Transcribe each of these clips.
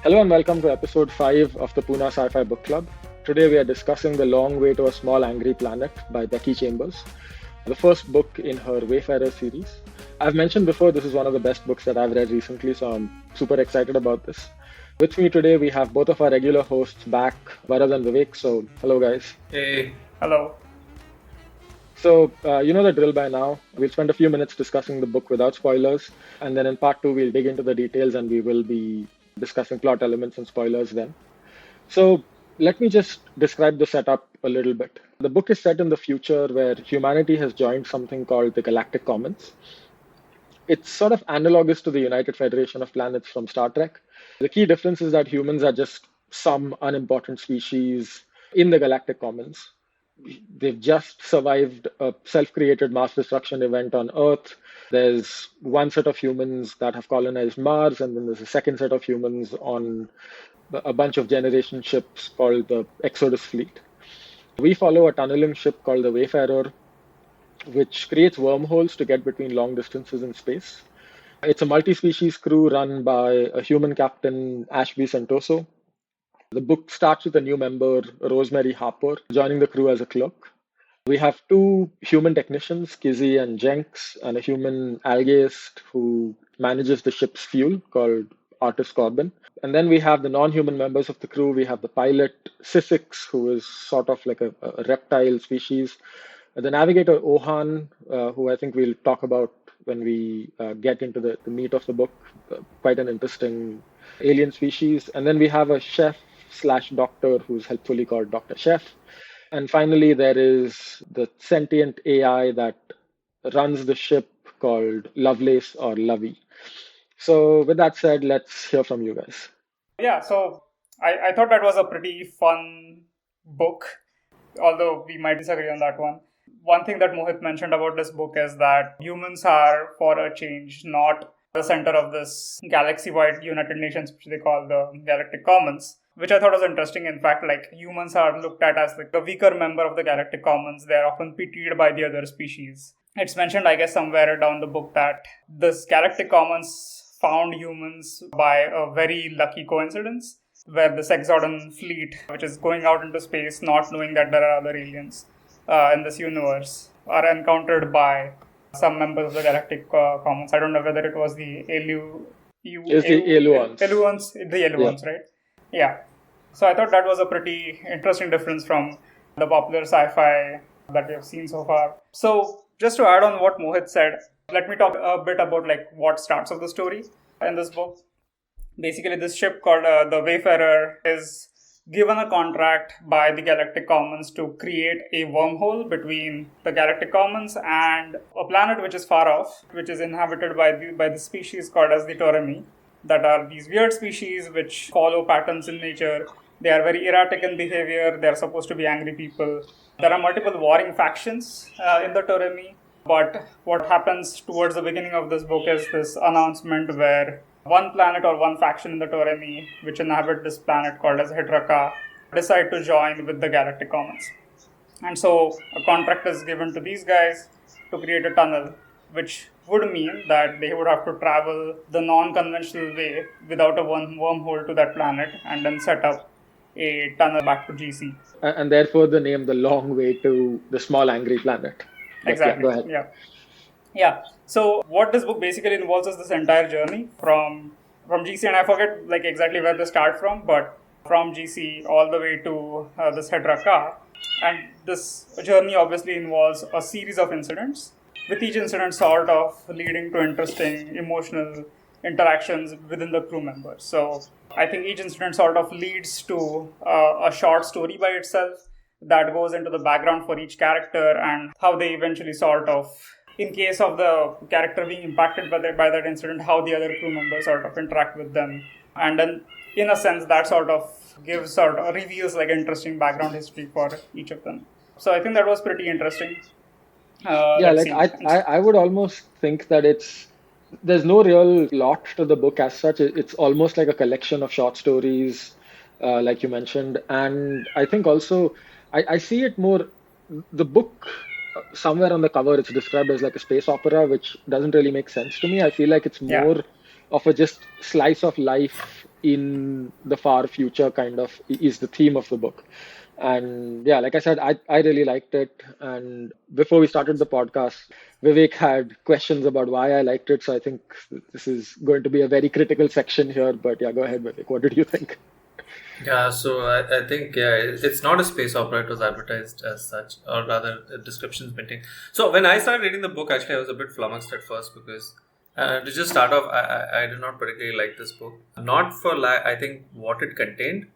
Hello and welcome to episode 5 of the Poona Sci-Fi Book Club. Today we are discussing The Long Way to a Small Angry Planet by Becky Chambers, the first book in her Wayfarer series. I've mentioned before this is one of the best books that I've read recently, so I'm super excited about this. With me today we have both of our regular hosts back, Varad and Vivek. So hello guys. Hey, Hello. So you know the drill by now. We'll spend a few minutes discussing the book without spoilers, and then in part 2 we'll dig into the details and we will be discussing plot elements and spoilers then. So let me just describe the setup a little bit. The book is set in the future where humanity has joined something called the Galactic Commons. It's sort of analogous to the United Federation of Planets from Star Trek. The key difference is that humans are just some unimportant species in the Galactic Commons. They've just survived a self-created mass destruction event on Earth. There's one set of humans that have colonized Mars, and then there's a second set of humans on a bunch of generation ships called the Exodus fleet. We follow a tunneling ship called the Wayfarer, which creates wormholes to get between long distances in space. It's a multi-species crew run by a human captain, Ashby Sentoso. The book starts with a new member, Rosemary Harper, joining the crew as a clerk. We have two human technicians, Kizzy and Jenks, and a human algaist who manages the ship's fuel called Artis Corbin. And then we have the non-human members of the crew. We have the pilot, Sissix, who is sort of like a reptile species. The navigator, Ohan, who I think we'll talk about when we get into the meat of the book, quite an interesting alien species. And then we have a chef/doctor who's helpfully called Dr. Chef. And finally, there is the sentient AI that runs the ship called Lovelace or Lovey. So with that said, let's hear from you guys. Yeah, so I thought that was a pretty fun book, although we might disagree on that one. One thing that Mohit mentioned about this book is that humans are, for a change, not the center of this galaxy-wide United Nations, which they call the Galactic Commons, which I thought was interesting. In fact, like, humans are looked at as like the weaker member of the Galactic Commons. They're often pitied by the other species. It's mentioned, I guess, somewhere down the book that this Galactic Commons found humans by a very lucky coincidence, where this Exodus fleet, which is going out into space, not knowing that there are other aliens in this universe, are encountered by some members of the Galactic Commons. I don't know whether it was the Eluans, right? Yeah. So I thought that was a pretty interesting difference from the popular sci-fi that we have seen so far. So just to add on what Mohit said, let me talk a bit about like what starts of the story in this book. Basically, this ship called the Wayfarer is given a contract by the Galactic Commons to create a wormhole between the Galactic Commons and a planet which is far off, which is inhabited by the species called as the Toremi, that are these weird species which follow patterns in nature. They are very erratic in behavior. They are supposed to be angry people. There are multiple warring factions in the Toremi. But what happens towards the beginning of this book is this announcement where one planet or one faction in the Toremi, which inhabit this planet called as Hidraka, decide to join with the Galactic Commons. And so a contract is given to these guys to create a tunnel, which would mean that they would have to travel the non-conventional way without a wormhole to that planet and then set up a tunnel back to GC. And therefore the name The Long Way to the Small Angry Planet. But Exactly. Yeah, go ahead. Yeah. So what this book basically involves is this entire journey from GC, and I forget like exactly where they start from, but from GC all the way to this Hidraka. And this journey obviously involves a series of incidents, with each incident sort of leading to interesting emotional interactions within the crew members. So I think each incident sort of leads to a short story by itself that goes into the background for each character and how they eventually sort of, in case of the character being impacted by that incident, how the other crew members sort of interact with them. And then, in a sense, that sort of reveals like interesting background history for each of them. So I think that was pretty interesting. I would almost think that there's no real plot to the book as such. It's almost like a collection of short stories, like you mentioned. And I think also, I see it more, the book, somewhere on the cover, it's described as like a space opera, which doesn't really make sense to me. I feel like it's more of a just slice of life in the far future kind of is the theme of the book. And yeah, like I said, I really liked it. And before we started the podcast, Vivek had questions about why I liked it. So I think this is going to be a very critical section here. But yeah, go ahead, Vivek. What did you think? Yeah, so I think it's not a space opera. It was advertised as such, or rather, a description's maintained. So when I started reading the book, actually, I was a bit flummoxed at first because to just start off, I did not particularly like this book. Not for I think what it contained.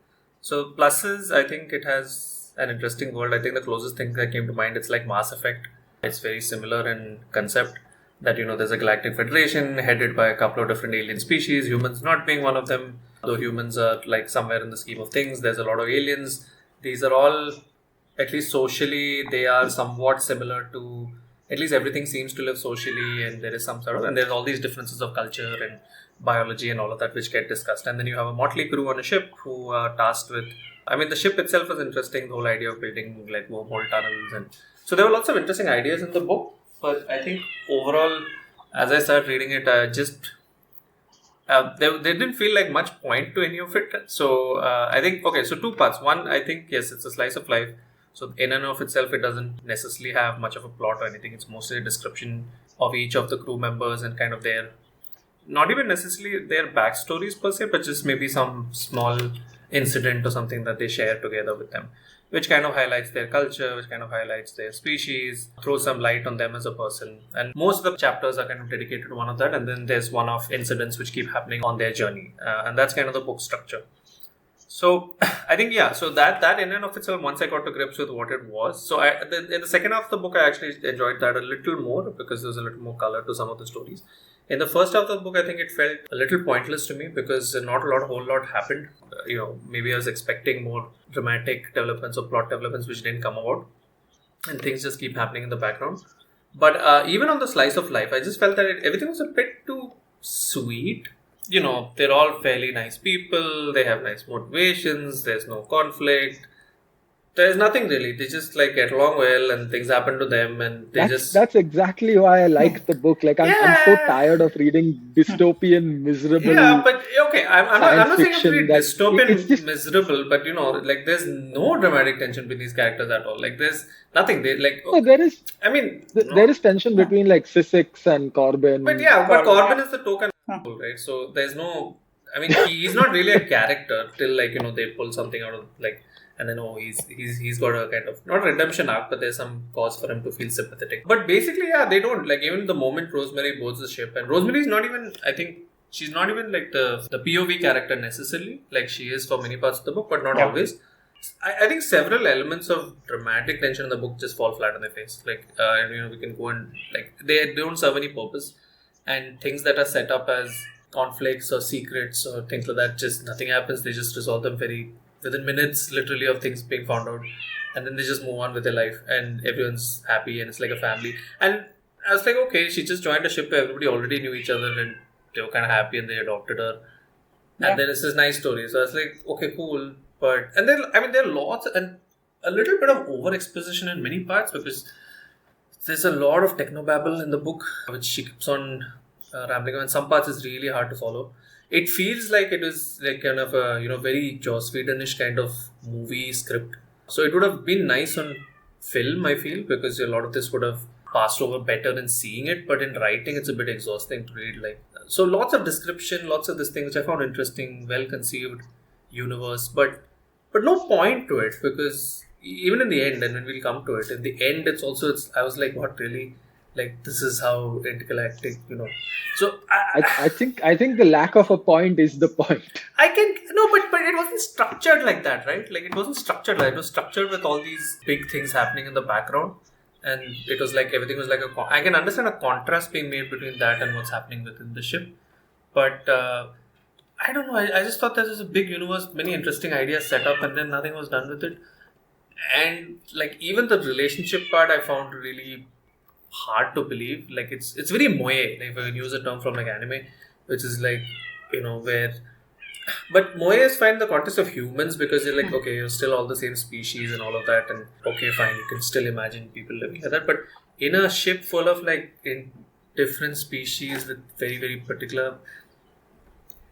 So pluses, I think it has an interesting world. I think the closest thing that came to mind, it's like Mass Effect. It's very similar in concept. That there's a galactic federation headed by a couple of different alien species, humans not being one of them, though humans are like somewhere in the scheme of things. There's a lot of aliens. These are all, at least socially, they are somewhat similar to, at least everything seems to live socially, and there is some sort of, and there's all these differences of culture and biology and all of that which get discussed. And then you have a motley crew on a ship who are tasked with, I mean, the ship itself is interesting, the whole idea of building like wormhole tunnels, and so there were lots of interesting ideas in the book. But I think overall, as I started reading it, I just there didn't feel like much point to any of it. So I think, okay, so two parts. One, I think, yes, it's a slice of life. So in and of itself, it doesn't necessarily have much of a plot or anything. It's mostly a description of each of the crew members and kind of their, not even necessarily their backstories per se, but just maybe some small incident or something that they share together with them, which kind of highlights their culture, which kind of highlights their species, throws some light on them as a person. And most of the chapters are kind of dedicated to one of that, and then there's one-off incidents which keep happening on their journey. And that's kind of the book structure. So I think, yeah, so that in and of itself, once I got to grips with what it was, so in the second half of the book, I actually enjoyed that a little more because there's a little more color to some of the stories. In the first half of the book, I think it felt a little pointless to me because not a whole lot happened. Maybe I was expecting more dramatic developments or plot developments which didn't come about, and things just keep happening in the background. But even on the slice of life, I just felt that everything was a bit too sweet. They're all fairly nice people. They have nice motivations. There's no conflict. There's nothing really. They just like get along well, and things happen to them, and that's exactly why I like the book. Like I'm so tired of reading dystopian, miserable. Yeah, but okay, I'm not saying it's really dystopian, miserable, but like there's no dramatic tension between these characters at all. Like there's nothing. They like. No, there is. I mean, there is tension between like Sissix and Corbin. But yeah, but Corbin is the token, right? So there's no. I mean, he's not really a character till like they pull something out of like. And then he's got a kind of not redemption arc, but there's some cause for him to feel sympathetic. But basically, yeah, they don't like even the moment Rosemary boards the ship, and Rosemary is not even, I think she's not even like the POV character necessarily. Like she is for many parts of the book, but not always. I think several elements of dramatic tension in the book just fall flat on their face. Like we can go and like they don't serve any purpose, and things that are set up as conflicts or secrets or things like that, just nothing happens. They just resolve them within minutes, literally, of things being found out, and then they just move on with their life, and everyone's happy, and it's like a family. And I was like, okay, she just joined a ship where everybody already knew each other, and they were kind of happy, and they adopted her. Yeah. And then it's this nice story. So I was like, okay, cool. And then there are lots and a little bit of over exposition in many parts because there's a lot of technobabble in the book, which she keeps on rambling on. And some parts is really hard to follow. It feels like it is like kind of a very Joss Whedon-ish kind of movie script. So it would have been nice on film, I feel, because a lot of this would have passed over better in seeing it. But in writing, it's a bit exhausting to read. So lots of description, lots of this thing which I found interesting, well conceived universe, but no point to it because even in the end, and when we'll come to it, in the end, I was like, what really? Like this is how intergalactic, So I think the lack of a point is the point. but it wasn't structured like that, right? Like it wasn't structured. It was structured with all these big things happening in the background, and it was like everything was like I can understand a contrast being made between that and what's happening within the ship, but I don't know. I just thought there was a big universe, many interesting ideas set up, and then nothing was done with it. And like even the relationship part, I found really hard to believe. Like it's very moe, like if I can use a term from like anime, which is like where, but moe is fine in the context of humans because you're like okay, you're still all the same species and all of that, and okay, fine, you can still imagine people living like that. But in a ship full of like in different species with very very particular,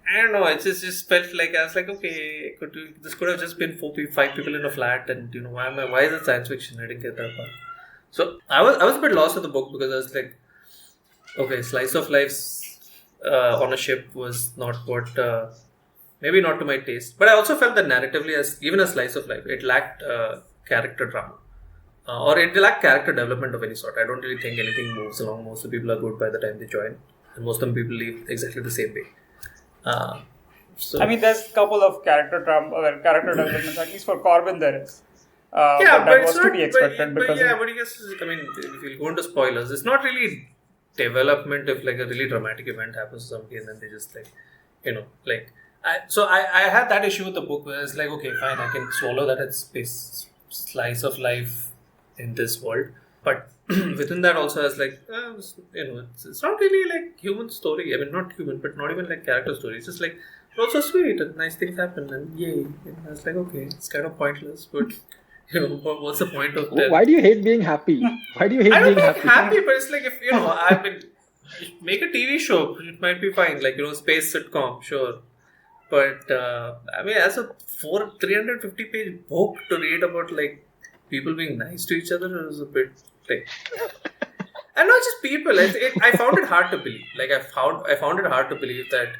I don't know. It just felt like I was like, okay, this could have just been 5 people in a flat, and why is it science fiction? I didn't get that part. So I was a bit lost with the book because I was like, okay, slice of life on a ship was not what, maybe not to my taste. But I also felt that narratively, as even a slice of life, it lacked character drama. Or it lacked character development of any sort. I don't really think anything moves along. Most of the people are good by the time they join, and most of the people leave exactly the same way. I mean, there's a couple of character developments, at least for Corbin there is. But that it's was not, to be expected but I guess, I mean, if you go into spoilers, it's not really development if like a really dramatic event happens to somebody and then they just I had that issue with the book where it's like, okay, fine, I can swallow that it's slice of life in this world, but within that also I was like, it's not really like human story. I mean, not human, but not even like character story. It's just like, it's also sweet and nice things happen and yay. And I was like, okay, it's kind of pointless, but what's the point of that? Why do you hate being happy? Wwhy do you hate I don't being like happy? happy, but it's like, if I mean, make a TV show, it might be fine, like space sitcom, sure. But I mean, as a 350 page book to read about like people being nice to each other is a bit like, and not just people. I found it hard to believe. Like I found it hard to believe that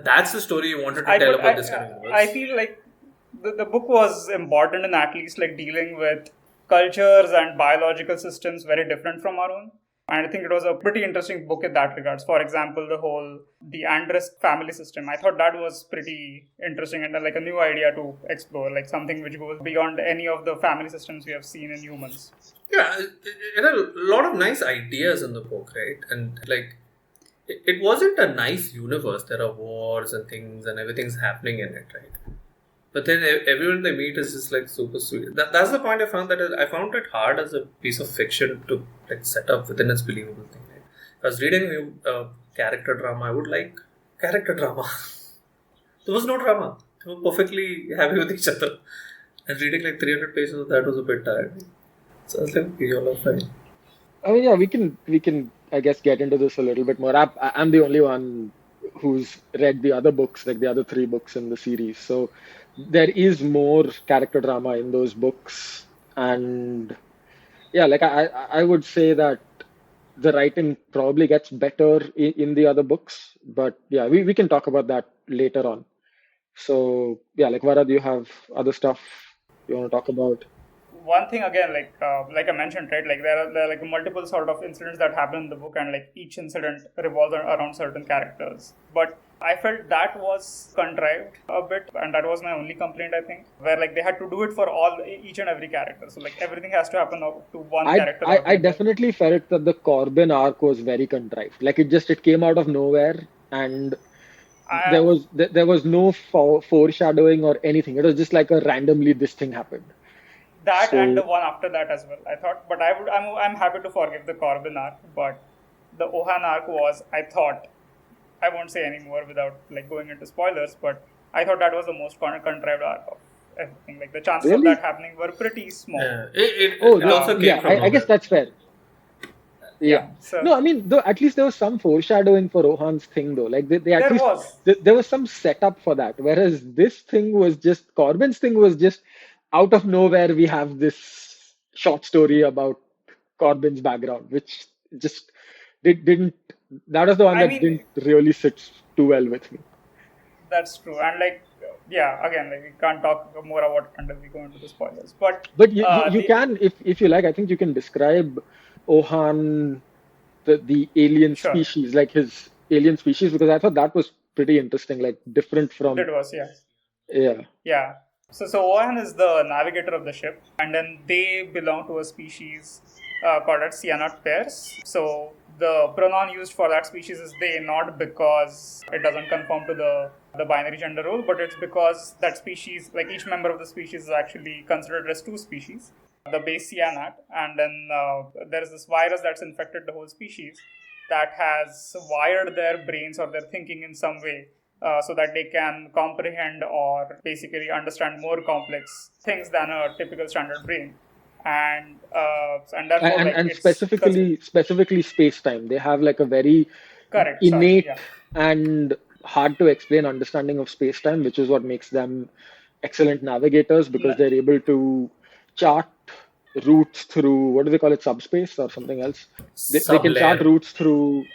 that's the story you wanted to tell about this kind of universe. I feel like the book was important in at least like dealing with cultures and biological systems very different from our own. And I think it was a pretty interesting book in that regards. For example, the Andrus family system. I thought that was pretty interesting and like a new idea to explore, like something which goes beyond any of the family systems we have seen in humans. Yeah, it had a lot of nice ideas in the book, right? And like, it wasn't a nice universe. There are wars and things and everything's happening in it, right? But then everyone they meet is just like super sweet. That's the point I found I found it hard as a piece of fiction to like set up within its believable thing. Right? If I was reading character drama, I would like character drama. There was no drama. They were perfectly happy with each other. And reading like 300 pages of that was a bit tired. So I was like, okay, you're all fine. I mean, yeah, we can I guess get into this a little bit more. I'm the only one who's read the other books, like the other 3 books in the series. So there is more character drama in those books, and yeah, like I would say that the writing probably gets better in the other books, but yeah, we can talk about that later on. So yeah, like Vara, do you have other stuff you want to talk about? One thing again, like I mentioned, right? Like there are like multiple sort of incidents that happen in the book, and like each incident revolves around certain characters. But I felt that was contrived a bit, and that was my only complaint, I think, where like they had to do it for each and every character. So like everything has to happen to one character. I definitely felt that the Corbin arc was very contrived. Like it came out of nowhere, and there was no foreshadowing or anything. It was just like a randomly this thing happened. That and the one after that as well, I thought. But I'm happy to forgive the Corbin arc, but the Ohan arc was, I thought, I won't say any more without like going into spoilers, but I thought that was the most contrived arc of everything. Like the chances of that happening were pretty small. Yeah. It also came from I guess that's fair. Yeah. So, no, I mean, though, at least there was some foreshadowing for Rohan's thing, though. Like there was some setup for that. Whereas this thing was just Corbin's thing was just out of nowhere. We have this short story about Corbin's background, which just didn't. That was the one didn't really sit too well with me. That's true, and like. Yeah, again, like we can't talk more about it until we go into the spoilers. But you can, if you like, I think you can describe Ohan, the alien species, like his alien species, because I thought that was pretty interesting, like different from. It was, yeah. Yeah. Yeah. So Ohan is the navigator of the ship, and then they belong to a species called as cyanide pairs. So the pronoun used for that species is they, not because it doesn't conform to the binary gender role, but it's because that species, like each member of the species is actually considered as 2 species. The base cyanide, and then there's this virus that's infected the whole species that has wired their brains or their thinking in some way so that they can comprehend or basically understand more complex things than a typical standard brain. And therefore, and specifically space time. They have like a very Correct. Sorry. innate Yeah. and hard to explain understanding of space-time, which is what makes them excellent navigators because Le- they're able to chart routes through, what do they call it, subspace or something else? They can chart Sub-layer. routes through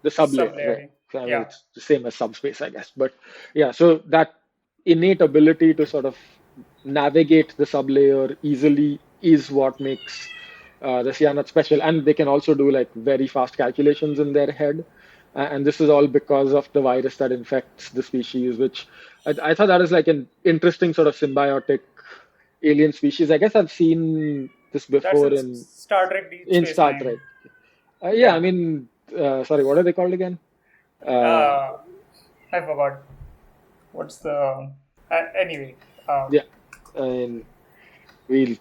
the sublayer, right? Sublayer. So, I mean, Yeah. it's the same as subspace, I guess. But yeah, so that innate ability to sort of navigate the sublayer easily is what makes the Cyanide special. And they can also do like very fast calculations in their head. And this is all because of the virus that infects the species, which I thought that is like an interesting sort of symbiotic alien species. I guess I've seen this That's before in in Star Trek Deep in Space Star Nine. Trek. Yeah, I Yeah. mean, sorry, what are they called again? Uh, Uh, I forgot. What's the. Anyway. yeah, I mean, we'll,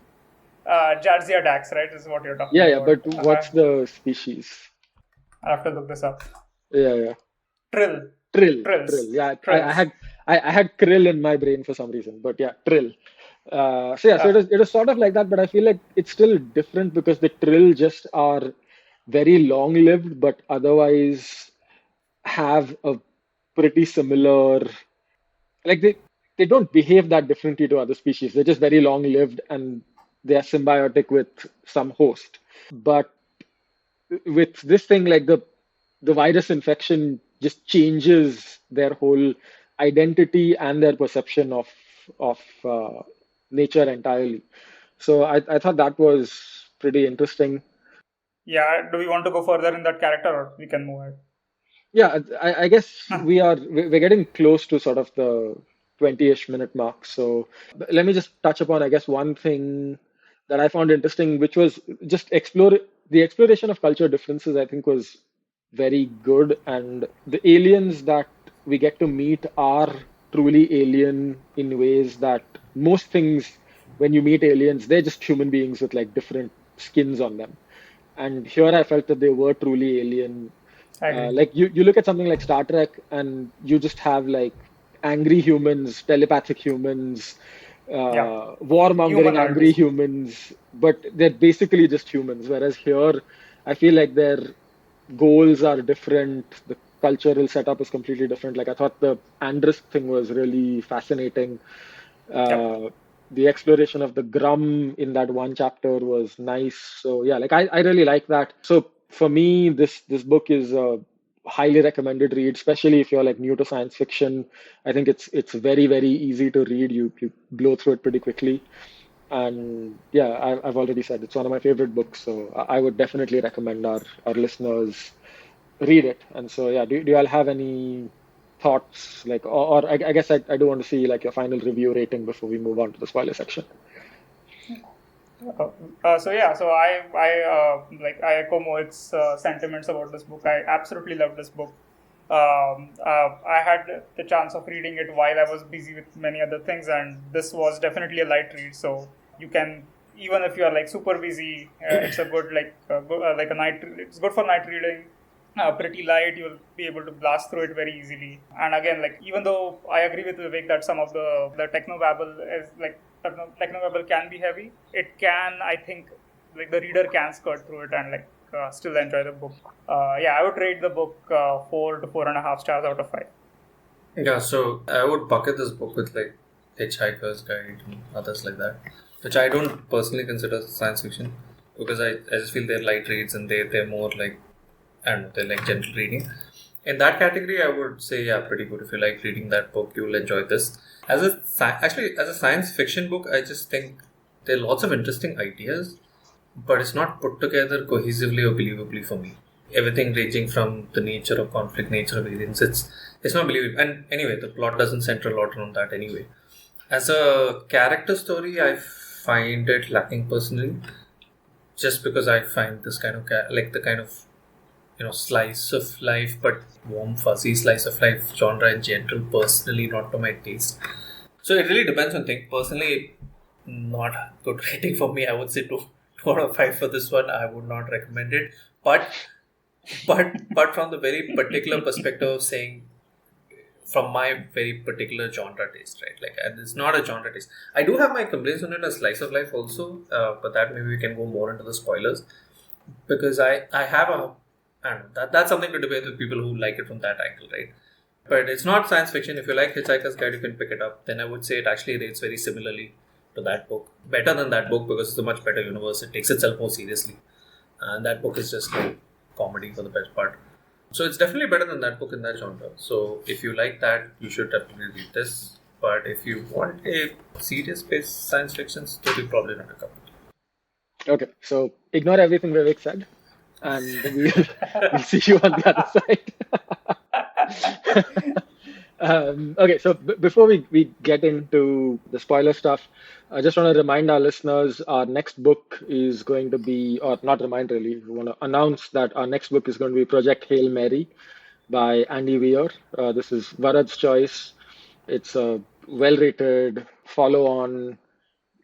Jarzia Dax, right? Is what you're talking yeah, about. but what's the species? I'll have to look this up. Yeah. Trill. Trill. Trills. Yeah, Trills. I had krill in my brain for some reason, but yeah, trill. So yeah, so Uh, it is sort of like that, but I feel like it's still different because the trill just are very long lived, but otherwise have a pretty similar, like they don't behave that differently to other species. They're just very long lived and they are symbiotic with some host. But with this thing, like the virus infection just changes their whole identity and their perception of nature entirely. So I thought that was pretty interesting. yeah. Do we want to go further in that character, or we can move ahead? Yeah, I guess we're getting close to sort of the 20-ish minute mark. So let me just touch upon, I guess, one thing that I found interesting, which was just explore the exploration of culture differences, I think was very good. And the aliens that we get to meet are truly alien in ways that most things, when you meet aliens, they're just human beings with like different skins on them. And here I felt that they were truly alien. I agree. Like you look at something like Star Trek and you just have like angry humans, telepathic humans, Yeah. warmongering angry Humanoids. humans, but they're basically just humans. Whereas here, I feel like their goals are different. The cultural setup is completely different. Like I thought the Andrisk thing was really fascinating. Yep. Uh, the exploration of the Grum in that one chapter was nice. So yeah, like I really like that. So for me, this book is a highly recommended read, especially if you're like new to science fiction. I think it's very easy to read. You blow through it pretty quickly. And yeah, I've already said it's one of my favorite books, so I would definitely recommend our listeners read it. And so yeah, do you all have any thoughts like, or I guess I do want to see like your final review rating before we move on to the spoiler section. So I echo Mohit's sentiments about this book. I absolutely love this book. I had the chance of reading it while I was busy with many other things, and this was definitely a light read. So you can, even if you are like super busy, it's a good like a night. It's good for night reading. Pretty light, you'll be able to blast through it very easily. And again, like even though I agree with Vivek that some of the technobabble is like technobabble can be heavy, it can, I think, like the reader can skirt through it and like still enjoy the book. Yeah, I would rate the book 4 to 4.5 stars out of 5. Yeah, so I would bucket this book with like Hitchhiker's Guide and others like that, which I don't personally consider science fiction because I just feel they're light reads and they're more like, I don't know, they're like gentle reading. In that category, I would say, yeah, pretty good. If you like reading that book, you'll enjoy this. As a science fiction book, I just think there are lots of interesting ideas, but it's not put together cohesively or believably for me. Everything ranging from the nature of conflict, nature of aliens, it's not believable. And anyway, the plot doesn't center a lot on that anyway. As a character story, I find it lacking personally, just because I find this kind of like the kind of slice of life, but warm, fuzzy slice of life genre in general, personally not to my taste. So it really depends on things. Personally, not good rating for me. I would say two out of 5 for this one. I would not recommend it. But from the very particular perspective of saying, from my very particular genre taste, right? Like, and it's not a genre taste. I do have my complaints on it as slice of life also, but that maybe we can go more into the spoilers because I have a And that's something to debate with people who like it from that angle, right? But it's not science fiction. If you like Hitchhiker's Guide, you can pick it up. Then I would say it actually rates very similarly to that book. Better than that book because it's a much better universe. It takes itself more seriously. And that book is just like comedy for the best part. So it's definitely better than that book in that genre. So if you like that, you should definitely read this. But if you want a serious-based science fiction story, probably not a cup of tea. Okay, so ignore everything Vivek said, and we'll see you on the other side. Okay, so before we get into the spoiler stuff, I just want to remind our listeners our next book is going to be, or not remind really, we want to announce that our next book is going to be Project Hail Mary by Andy Weir. This is Varad's choice. It's a well-rated follow-on,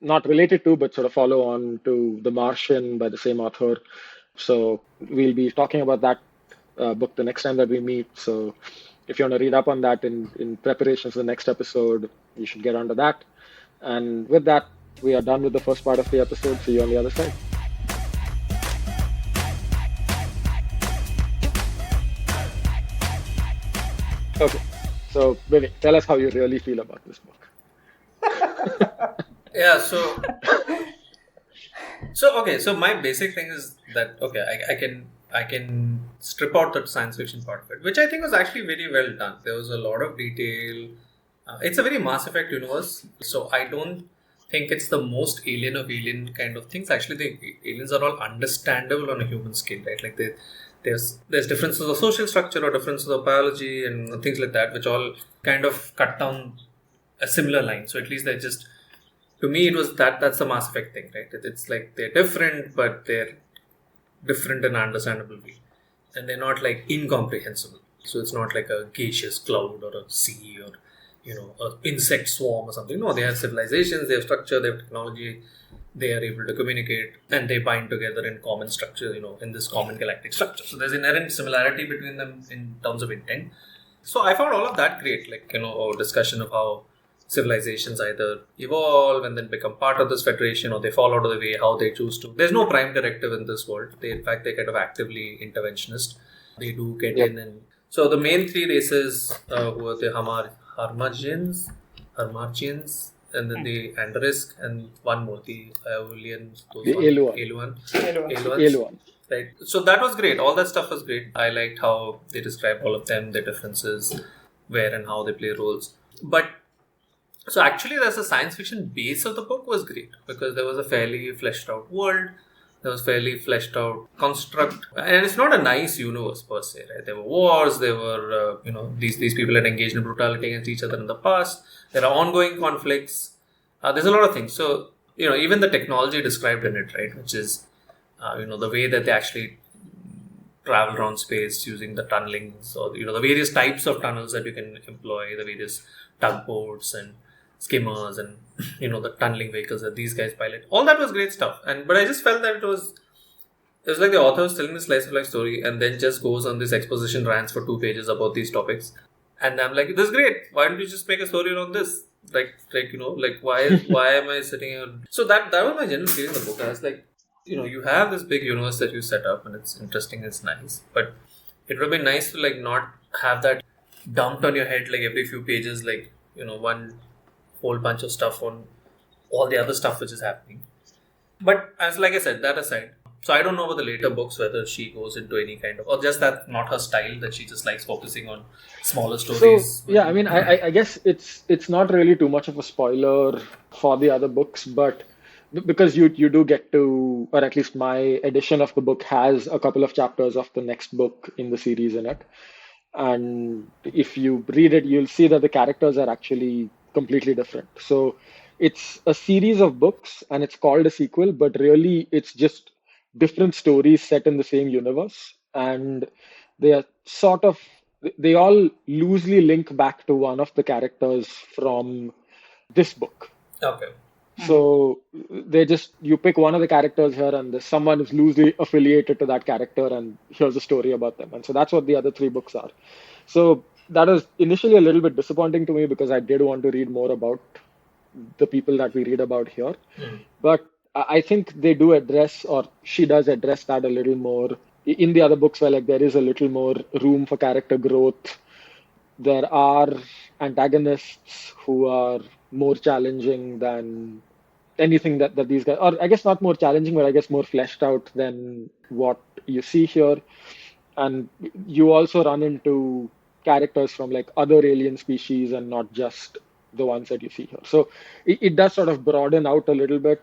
not related to, but sort of follow-on to The Martian by the same author. So we'll be talking about that book the next time that we meet. So if you want to read up on that in preparation for the next episode, you should get onto that. And with that, we are done with the first part of the episode. See you on the other side. Okay, so Vivek, tell us how you really feel about this book. Yeah, so okay, so my basic thing is that okay, I can strip out that science fiction part of it, which I think was actually very well done. There was a lot of detail. It's a very Mass Effect universe, so I don't think it's the most alien of alien kind of things. Actually, the aliens are all understandable on a human scale, right? Like there's differences of social structure or differences of biology and things like that, which all kind of cut down a similar line. So at least they're just, to me, it was that's the Mass Effect thing, right? It's like they're different, but they're different in an understandable way, and they're not like incomprehensible. So it's not like a gaseous cloud or a sea or an insect swarm or something. No, they have civilizations, they have structure, they have technology, they are able to communicate, and they bind together in common structure, in this common galactic structure. So there's inherent similarity between them in terms of intent. So I found all of that great, like a discussion of how civilizations either evolve and then become part of this federation, or they fall out of the way, how they choose to. There's no prime directive in this world. In fact, they're kind of actively interventionist. They do get in, and so the main three races who are the Harmartians, and then the Andarisk, and one more, the Aeolians, the Aeluans. Right. So that was great. All that stuff was great. I liked how they described all of them, their differences, where and how they play roles. But so actually, there's a science fiction base of the book was great because there was a fairly fleshed out world. There was fairly fleshed out construct, and it's not a nice universe per se, right? There were wars. There were, these people had engaged in brutality against each other in the past. There are ongoing conflicts. There's a lot of things. So, even the technology described in it, right, which is, the way that they actually travel around space using the tunnelings or, the various types of tunnels that you can employ, the various tugboats and skimmers and the tunneling vehicles that these guys pilot. All that was great stuff. But I just felt that it was like the author was telling this slice of life story and then just goes on this exposition rants for 2 pages about these topics. And I'm like, this is great. Why don't you just make a story around this? Why am I sitting here? So that was my general feeling in the book. I was like, you have this big universe that you set up and it's interesting, it's nice. But it would be nice to not have that dumped on your head every few pages, one whole bunch of stuff on all the other stuff which is happening. But as like I said, that aside, so I don't know about the later books whether she goes into any kind of, or just that not her style, that she just likes focusing on smaller stories. So yeah, I mean, I guess it's not really too much of a spoiler for the other books, but because you do get to, or at least my edition of the book has a couple of chapters of the next book in the series in it. And if you read it, you'll see that the characters are actually completely different. So it's a series of books and it's called a sequel, but really it's just different stories set in the same universe. And they are they all loosely link back to one of the characters from this book. Okay. So you pick one of the characters here and there's someone who's loosely affiliated to that character and here's a story about them. And so that's what the other 3 books are. So that was initially a little bit disappointing to me because I did want to read more about the people that we read about here. But I think they do address, or she does address that a little more in the other books where like there is a little more room for character growth, there are antagonists who are more challenging than anything that these guys, or I guess not more challenging, but I guess more fleshed out than what you see here. And you also run into characters from like other alien species and not just the ones that you see here. So it does sort of broaden out a little bit.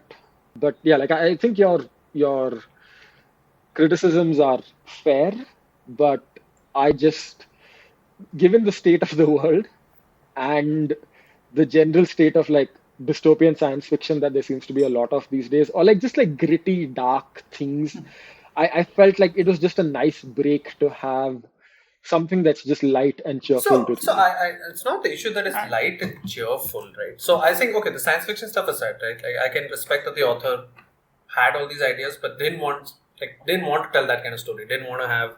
But yeah, like I think your criticisms are fair, but I just, given the state of the world and the general state of like dystopian science fiction that there seems to be a lot of these days, or like just like gritty, dark things, I felt like it was just a nice break to have something that's just light and cheerful to So read. it's not the issue that it's light and cheerful, right? So I think, okay, the science fiction stuff aside, right? Like I can respect that the author had all these ideas, but didn't want to tell that kind of story. Didn't want to have,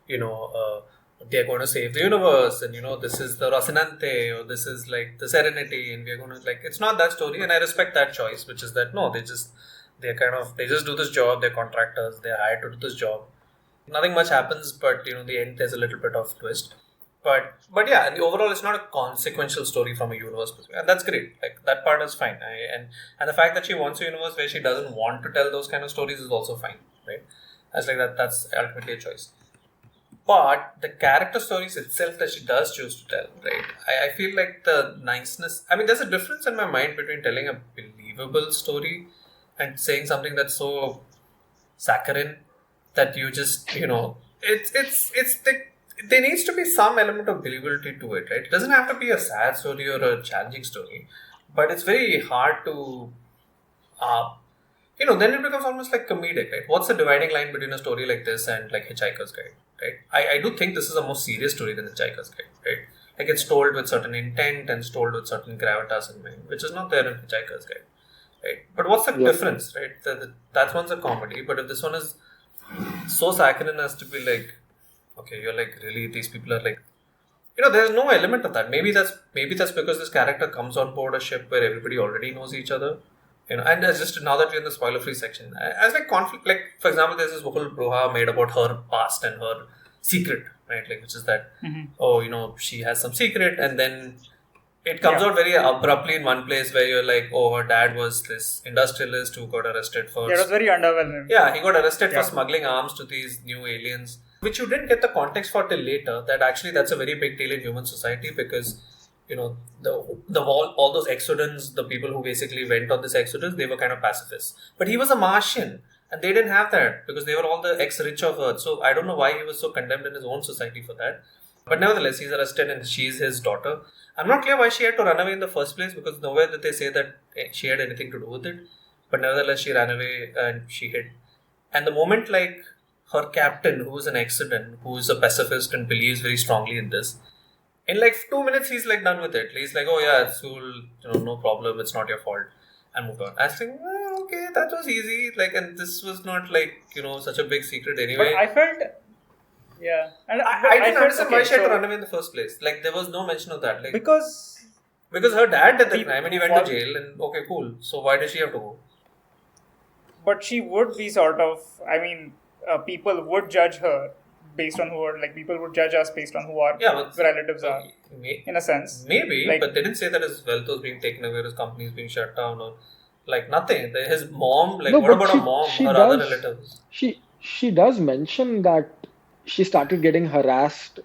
they're going to save the universe, and this is the Rocinante, or this is like the Serenity, and we're going to it's not that story, and I respect that choice, which is that no, they just do this job. They're contractors. They're hired to do this job. Nothing much happens, but the end there's a little bit of twist. But yeah, and the overall it's not a consequential story from a universe perspective, and that's great. Like that part is fine. And the fact that she wants a universe where she doesn't want to tell those kind of stories is also fine, right? As like that's ultimately a choice. But the character stories itself that she does choose to tell, right? I feel like the niceness. I mean, there's a difference in my mind between telling a believable story and saying something that's so saccharine that you just there needs to be some element of believability to it, right? It doesn't have to be a sad story or a challenging story, but it's very hard to then it becomes almost like comedic, right? What's the dividing line between a story like this and like Hitchhiker's Guide, right? I do think this is a more serious story than Hitchhiker's Guide, right? Like it's told with certain intent and it's told with certain gravitas in mind, which is not there in Hitchhiker's Guide, right? But what's the difference, right? That one's a comedy, but if this one is so saccharine as to be like, okay, you're like, really, these people are like, there's no element of that. Maybe that's because this character comes on board a ship where everybody already knows each other, and there's just now that we're in the spoiler-free section, as like conflict, like for example, there's this whole brouhaha made about her past and her secret, right? Like, which is that, she has some secret, and then it comes out very abruptly in one place where you're like, oh, her dad was this industrialist who got arrested for... Yeah, it was very underwhelming. Yeah, he got arrested for smuggling arms to these new aliens, which you didn't get the context for till later, that actually that's a very big deal in human society because, all those exodons, the people who basically went on this exodus, they were kind of pacifists. But he was a Martian, and they didn't have that because they were all the ex-rich of Earth. So I don't know why he was so condemned in his own society for that. But nevertheless, he's arrested and she's his daughter. I'm not clear why she had to run away in the first place because nowhere did they say that she had anything to do with it. But nevertheless, she ran away and she hid. And the moment like her captain, who is an ex-citizen, who is a pacifist and believes very strongly in this, in like 2 minutes, he's like done with it. He's like, oh yeah, it's cool, no problem, it's not your fault. And moved on. I was like, okay, that was easy. Like, and this was not like, such a big secret anyway. But I felt... Yeah. And I didn't understand why she had to run away in the first place. Like, there was no mention of that. Like, because her dad did the crime and he went to jail and okay, cool. So why does she have to go? But she would be sort of, people would judge her based on who are, like, people would judge us based on who our relatives are, in a sense. Maybe, like, but they didn't say that his wealth was being taken away, his company is being shut down, or, like, nothing. His mom, like, what about her mom, her other relatives? She does mention that she started getting harassed.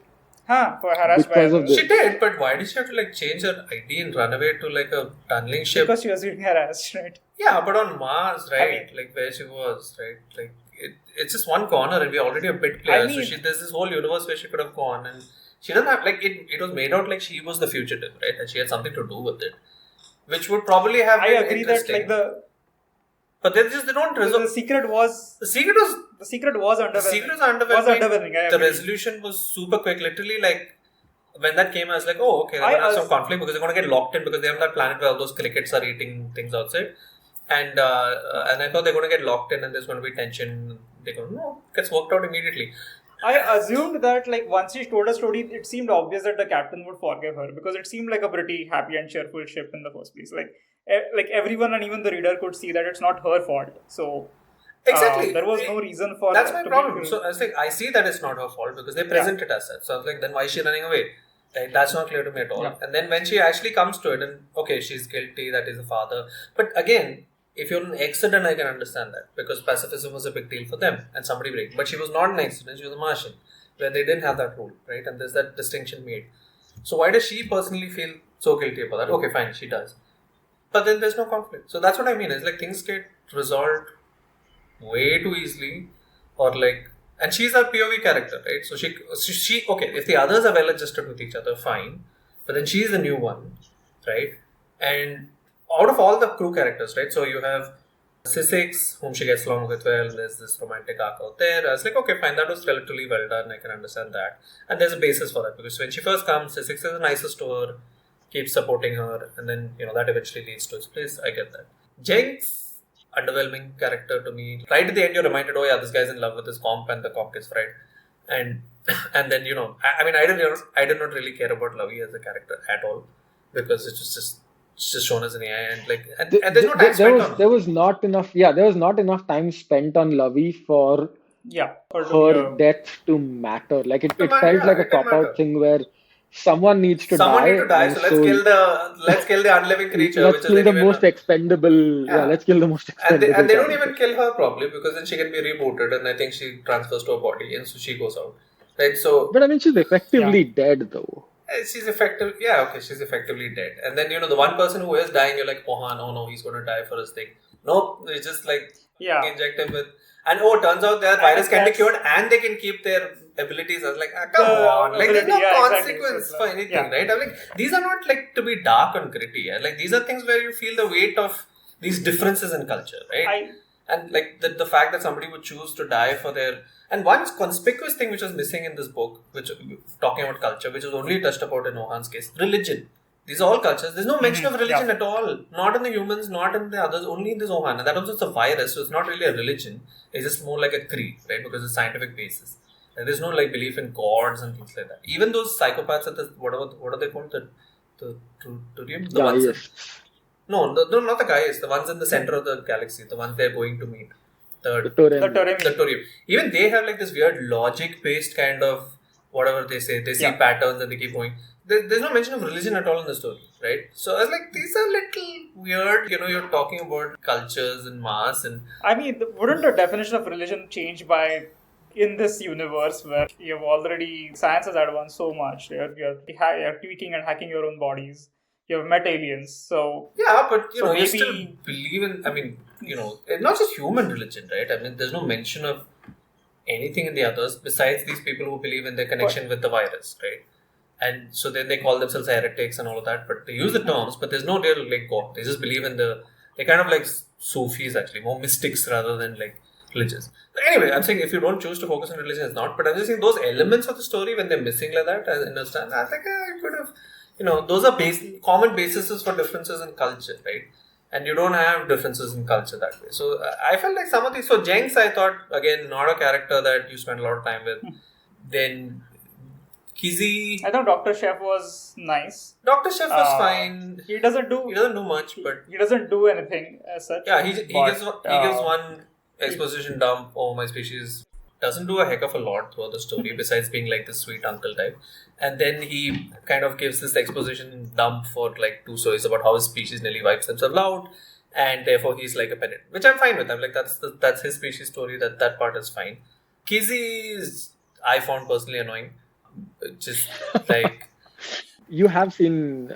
Harassed because of this. She did, but why did she have to, like, change her ID and run away to, like, a tunneling ship? Because she was getting harassed, right? Yeah, but on Mars, right? Like, where she was, right? Like, it's just one corner and we're already a bit player. So there's this whole universe where she could have gone and she doesn't have, like, it was made out like she was the fugitive, right? And she had something to do with it. Which would probably have been interesting. But they don't resolve. The secret was underwhelming. The secret was underwhelming. The resolution was super quick. Literally, like, when that came, I was like, oh, okay, they're going to have some conflict because they're going to get locked in because they have that planet where all those crickets are eating things outside. And I thought they're going to get locked in and there's going to be tension. They go, no, it gets worked out immediately. I assumed that, like, once she told a story, it seemed obvious that the captain would forgive her because it seemed like a pretty happy and cheerful ship in the first place. Like everyone and even the reader could see that it's not her fault. So Exactly. There was no reason for that's her my to problem. be. So I was like, I see that it's not her fault because they present it as such. So I was like, then why is she running away? Like, that's not clear to me at all. Yeah. And then when she actually comes to it, and okay, she's guilty, that is the father. But again, if you're an accident, I can understand that because pacifism was a big deal for them and somebody break. But she was not an accident, she was a Martian, where they didn't have that rule, right? And there's that distinction made. So why does she personally feel so guilty about that? Okay, fine, she does. But then there's no conflict. So that's what I mean. It's like things get resolved way too easily, or like, and she's a POV character, right? So she okay, if the others are well adjusted with each other, fine. But then she's the new one, right? And out of all the crew characters, right? So you have Sissix, whom she gets along with well, there's this romantic arc out there. I was like, okay, fine, that was relatively well done, I can understand that. And there's a basis for that, because when she first comes, Sissix is nicest to her, keeps supporting her, and then, that eventually leads to its place. I get that. Jenks, underwhelming character to me. Right at the end, you're reminded, oh yeah, this guy's in love with his comp, and the comp gets fried. And then, I did not really care about Lovey as a character at all, because it's just shown as an AI, and there's no time spent on there was not enough time spent on Lovey for her death to matter. Like it felt like a cop-out thing where someone needs to Someone die. Need to die, so let's kill the unliving creature. Let's kill the most expendable. Let's kill the most expendable. And they don't even kill her properly, because then she can be rebooted, and I think she transfers to a body, and so she goes out. Right. So, but I mean, she's effectively dead, though. She's effectively dead. And then the one person who is dying, you're like, no, he's going to die for his thing. No, it's just like inject him with. And turns out that virus can be cured and they can keep their abilities. I was like, come on. Like, there's no consequence for anything, right? I'm like, these are not like to be dark and gritty. Like, these are things where you feel the weight of these differences in culture, right? And like the fact that somebody would choose to die for their. And one conspicuous thing which was missing in this book, which talking about culture, which was only touched about in Ohan's case, religion. These are all cultures. There's no mention of religion at all. Not in the humans, not in the others, only in this Ohan. And that also is a virus, so it's not really a religion. It's just more like a creed, right? Because it's a scientific basis. And there's no like belief in gods and things like that. Even those psychopaths at the, what are they called? The ones. No, not the guys. The ones in the center of the galaxy. The ones they're going to meet. The Torium. Even they have like this weird logic-based kind of whatever they say. They see patterns and they keep going. There's no mention of religion at all in the story, right? So I was like, these are little weird. You're talking about cultures and mass and. I mean, wouldn't the definition of religion change by in this universe where you've already science has advanced so much? You're tweaking and hacking your own bodies. You have met aliens, so but you still believe in. I mean, not just human religion, right? I mean, there's no mention of anything in the others besides these people who believe in their connection with the virus, right? And so then they call themselves heretics and all of that, but they use the terms, but there's no real like God. They just believe in they're kind of like Sufis actually, more mystics rather than like religious. But anyway, I'm saying if you don't choose to focus on religion, it's not. But I'm just saying those elements of the story when they're missing like that, I understand. I think I could have. Those are common bases for differences in culture, right? And you don't have differences in culture that way. So I felt like some of these. So Jenks, I thought, again, not a character that you spend a lot of time with. Then Kizzy. I thought Dr. Chef was nice. Dr. Chef was fine. He doesn't do much, but he doesn't do anything as such. Yeah, he gives one exposition dump. Oh, my species doesn't do a heck of a lot throughout the story besides being like the sweet uncle type. And then he kind of gives this exposition dump for like 2 stories about how his species nearly wipes themselves out, and therefore he's like a pedant, which I'm fine with. I'm like that's his species story. That part is fine. Kizzy I found personally annoying. Just like you have seen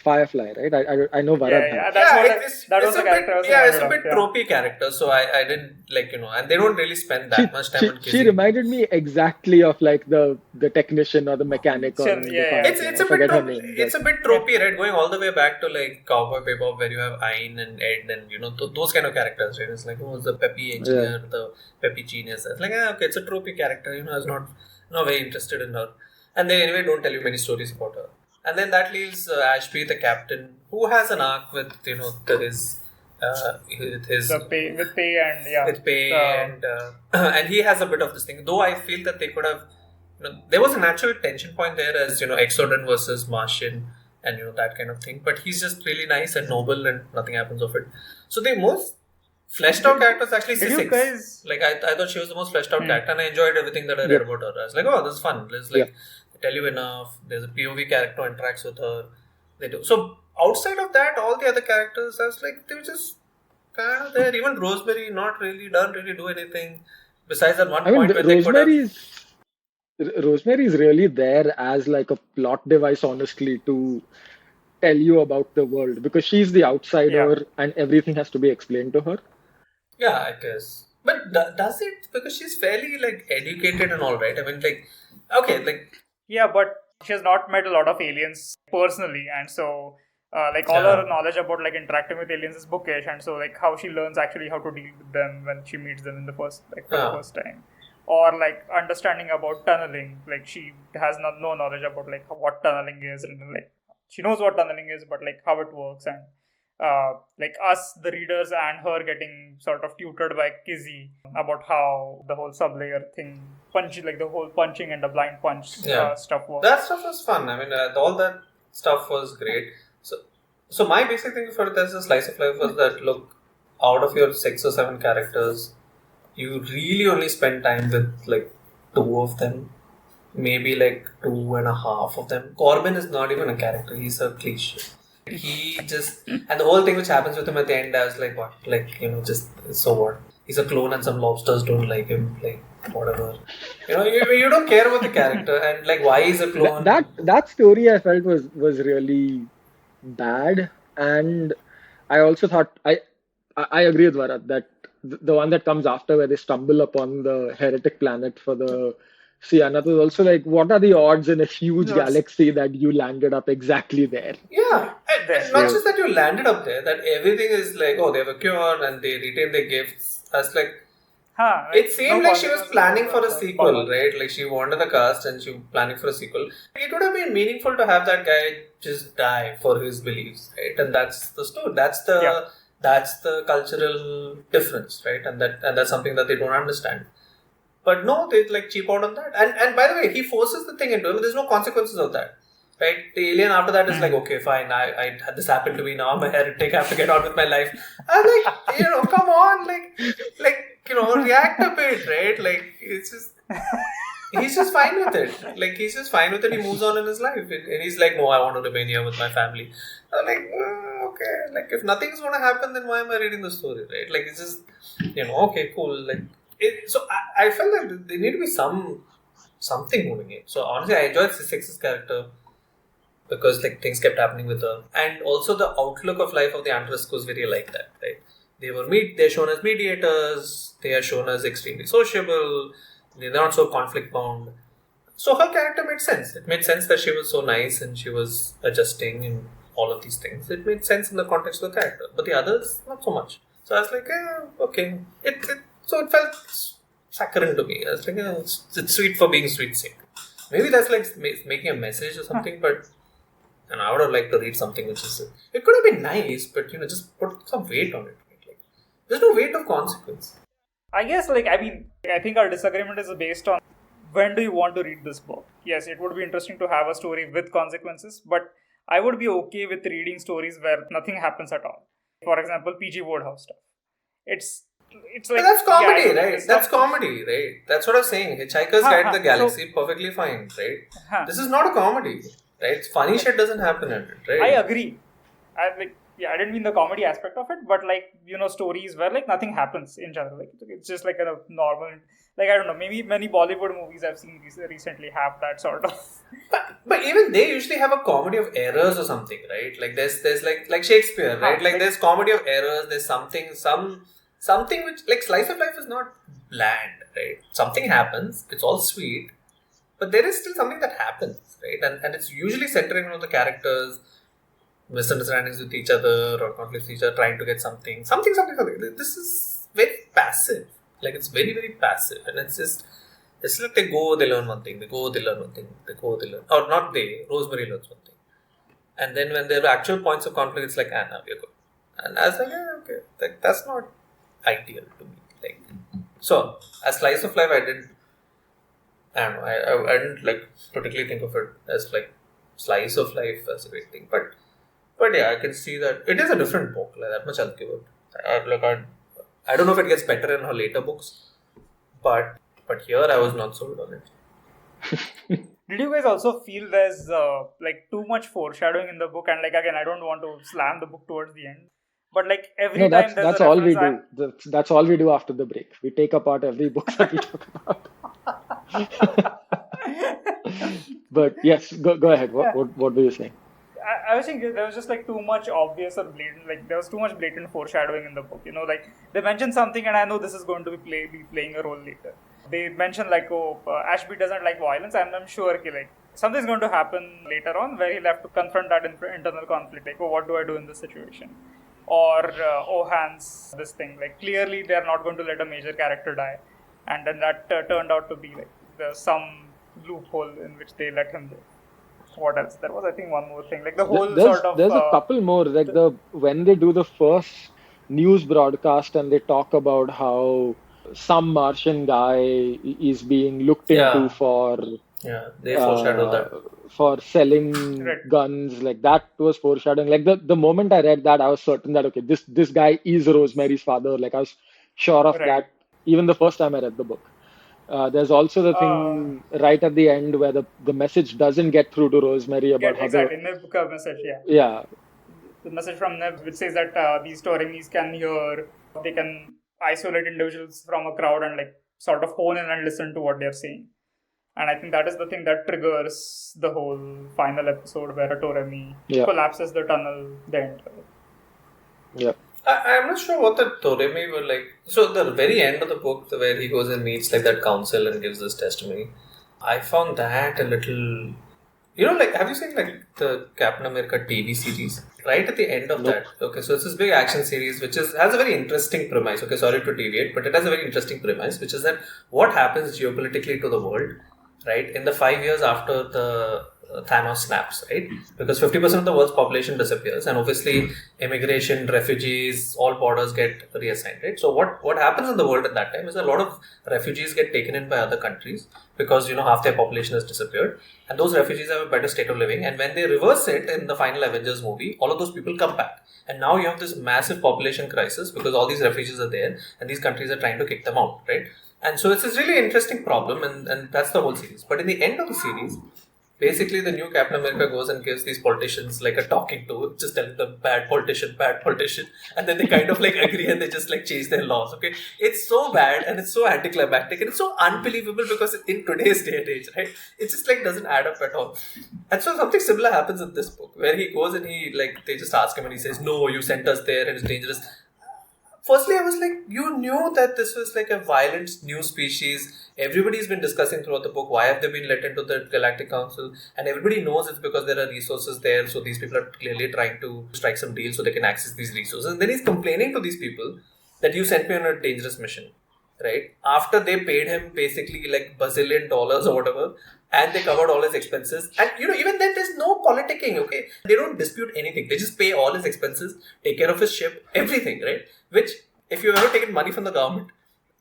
Firefly, right? I know Varad. That was the character. It's a bit tropey character, so I didn't like and they don't really spend that much time on Kizzy. She reminded me exactly of like the technician or the mechanic. It's a bit tropey, right? Going all the way back to like Cowboy Bebop, where you have Ayn and Ed and those kind of characters, right? It's like the peppy engineer, the peppy genius. It's like okay, it's a tropey character. I was not very interested in her. And they anyway don't tell you many stories about her. And then that leaves Ashby, the captain, who has an arc with his and he has a bit of this thing. Though I feel that they could have, there was a natural tension point there as Exodon versus Martian and that kind of thing. But he's just really nice and noble, and nothing happens of it. So the most fleshed out character is actually Did you C6. guys? Like I thought she was the most fleshed out character, and I enjoyed everything that I read Yep. about her. I was like, oh, this is fun. There's like Yeah. they tell you enough. There's a POV character who interacts with her. They do so. Outside of that, all the other characters, I was like, they were just kind of there. Even Rosemary, not really, doesn't really do anything besides that one I mean, point where they could have. Rosemary is really there as like a plot device, honestly, to tell you about the world because she's the Yeah. outsider and everything has to be explained to her. Yeah, I guess. But does it? Because she's fairly like educated and all, right? I mean, like, okay, like, Yeah, but she has not met a lot of aliens personally, and so like all Yeah. her knowledge about like interacting with aliens is bookish, and so like how she learns actually how to deal with them when she meets them in the first for the Yeah. first time, or like understanding about tunneling. Like she has no knowledge about like what tunneling is, and like she knows what tunneling is, but like how it works, and like us, the readers, and her getting sort of tutored by Kizzy about how the whole sublayer thing, like the whole punching and the blind punch Yeah. stuff works. that stuff was fun. I mean, all that stuff was great. So my basic thing for this slice of life was that, look, out of your 6 or 7 characters, you really only spend time with like 2 of them, maybe like 2.5 of them. Corbin is not even a character; he's a cliche. He just and the whole thing which happens with him at the end, I was like, what? Like, just so what? He's a clone, and some lobsters don't like him. Like, whatever. You don't care about the character and like why he's a clone. That story I felt was really bad, and I also thought I agree with Bharat that the one that comes after where they stumble upon the heretic planet for the Sienna was also like, what are the odds in a huge No, it's- galaxy that you landed up exactly there? Yeah, There. not just that you landed up there, that everything is like, oh, they have a cure and they retain their gifts. As like, it seemed like she was planning for a sequel, right? Like she wanted the cast and she was planning for a sequel. It would have been meaningful to have that guy just die for his beliefs, right? And that's the story. That's the cultural difference, right? And that's something that they don't understand. But no, they like cheap out on that. And by the way, he forces the thing into him. There's no consequences of that. Right? The alien after that is like, okay, fine, I had this happen to me, now I'm a heretic, I have to get on with my life. I'm like, come on, react a bit, right? Like, it's just, he's just fine with it. Like, he's just fine with it, he moves on in his life. And he's like, no, I want to remain here with my family. I'm like, okay, like, if nothing's going to happen, then why am I reading the story, right? Like, it's just, okay, cool, like, so I felt that there need to be something moving in. So honestly, I enjoyed Six's character because like things kept happening with her, and also the outlook of life of the Antarctic was very like that. Right? They're shown as mediators. They are shown as extremely sociable. They're not so conflict bound. So her character made sense. It made sense that she was so nice and she was adjusting and all of these things. It made sense in the context of the character, but the others not so much. So I was like, okay. So it felt saccharine to me. I was like, it's sweet for being sweet's sake. Maybe that's like making a message or something, but I would have liked to read something which is... It could have been nice, but just put some weight on it. Like, there's no weight of consequence. I guess, I think our disagreement is based on when do you want to read this book. Yes, it would be interesting to have a story with consequences, but I would be okay with reading stories where nothing happens at all. For example, PG Wodehouse stuff. It's like... But that's comedy, yeah, right? That's comedy, right? That's what I'm saying. Hitchhiker's Guide to the Galaxy, perfectly fine, right? This is not a comedy, right? Funny shit doesn't happen in it, right? I agree. I didn't mean the comedy aspect of it, but stories where nothing happens in general. Like it's just like a normal, I don't know, maybe many Bollywood movies I've seen recently have that sort of. But even they usually have a comedy of errors or something, right? Like there's like Shakespeare, right? Like there's comedy of errors. There's something which like slice of life is not bland, right? Something happens. It's all sweet, but there is still something that happens, right? And it's usually centering on the characters. Misunderstandings with each other or conflicts with each other, trying to get something. This is very passive. Like it's very, very passive, and it's like they learn one thing, or not they. Rosemary learns one thing, and then when there are actual points of conflict, it's like, now we're good. And I was like, okay, like that's not ideal to me. Like, so a slice of life, I don't know, I didn't like particularly think of it as like slice of life as a great thing, but yeah, I can see that it is a different book. Like that much I'll give it. I don't know if it gets better in her later books, but here I was not sold on it. Did you guys also feel there's like too much foreshadowing in the book? And like again, I don't want to slam the book towards the end, but like every No, time there's that's a all we reference, do. That's all we do after the break. We take apart every book that we talk about. But yes, go ahead. What were you saying? I was thinking there was just like too much obvious or blatant, like there was too much blatant foreshadowing in the book. You know, like they mentioned something, and I know this is going to be playing a role later. They mentioned like, oh, Ashby doesn't like violence, and I'm sure like something's going to happen later on where he'll have to confront that internal conflict. Like, oh, what do I do in this situation? Or oh, Hans, this thing. Like clearly they're not going to let a major character die, and then that turned out to be like there's some loophole in which they let him live. What else? There was, I think, one more thing. Like the whole There's a couple more. Like when they do the first news broadcast and they talk about how some Martian guy is being looked into for they foreshadowed that. For selling guns. Like that was foreshadowing. Like the moment I read that, I was certain that okay, this guy is Rosemary's father. Like I was sure of that even the first time I read the book. There's also the thing right at the end where the message doesn't get through to Rosemary about how Neb ka message, the message from Neb which says that these two enemies can hear, they can isolate individuals from a crowd and like sort of hone in and listen to what they're saying. And I think that is the thing that triggers the whole final episode where Toremi collapses the tunnel the entire. Yeah. I'm not sure what the Toremi were like. So the very end of the book, where he goes and meets like that council and gives this testimony, I found that a little. You know, like have you seen like the Captain America TV series? Right at the end of that, okay, so it's this big action series which has a very interesting premise. Okay, sorry to deviate, but it has a very interesting premise, which is that what happens geopolitically to the world, right, in the 5 years after the Thanos snaps, right? Because 50% of the world's population disappears, and obviously immigration, refugees, all borders get reassigned, right? So what happens in the world at that time is a lot of refugees get taken in by other countries because half their population has disappeared, and those refugees have a better state of living. And when they reverse it in the final Avengers movie, all of those people come back, and now you have this massive population crisis because all these refugees are there, and these countries are trying to kick them out, right? And so it's this really interesting problem, and that's the whole series. But in the end of the series, basically, the new Captain America goes and gives these politicians like a talking to, just telling them bad politician, and then they kind of like agree and they just like change their laws. Okay, it's so bad and it's so anticlimactic and it's so unbelievable because in today's day and age, right, it just like doesn't add up at all. And so something similar happens in this book where he goes and they just ask him and he says, "No, you sent us there and it's dangerous." Firstly, I was like, you knew that this was like a violent new species. Everybody's been discussing throughout the book, why have they been let into the Galactic Council? And everybody knows it's because there are resources there. So these people are clearly trying to strike some deal so they can access these resources. And then he's complaining to these people that you sent me on a dangerous mission, right? After they paid him basically like $1 bazillion or whatever, and they covered all his expenses. And even then there's no politicking, okay? They don't dispute anything. They just pay all his expenses, take care of his ship, everything, right? Which, if you've ever taken money from the government,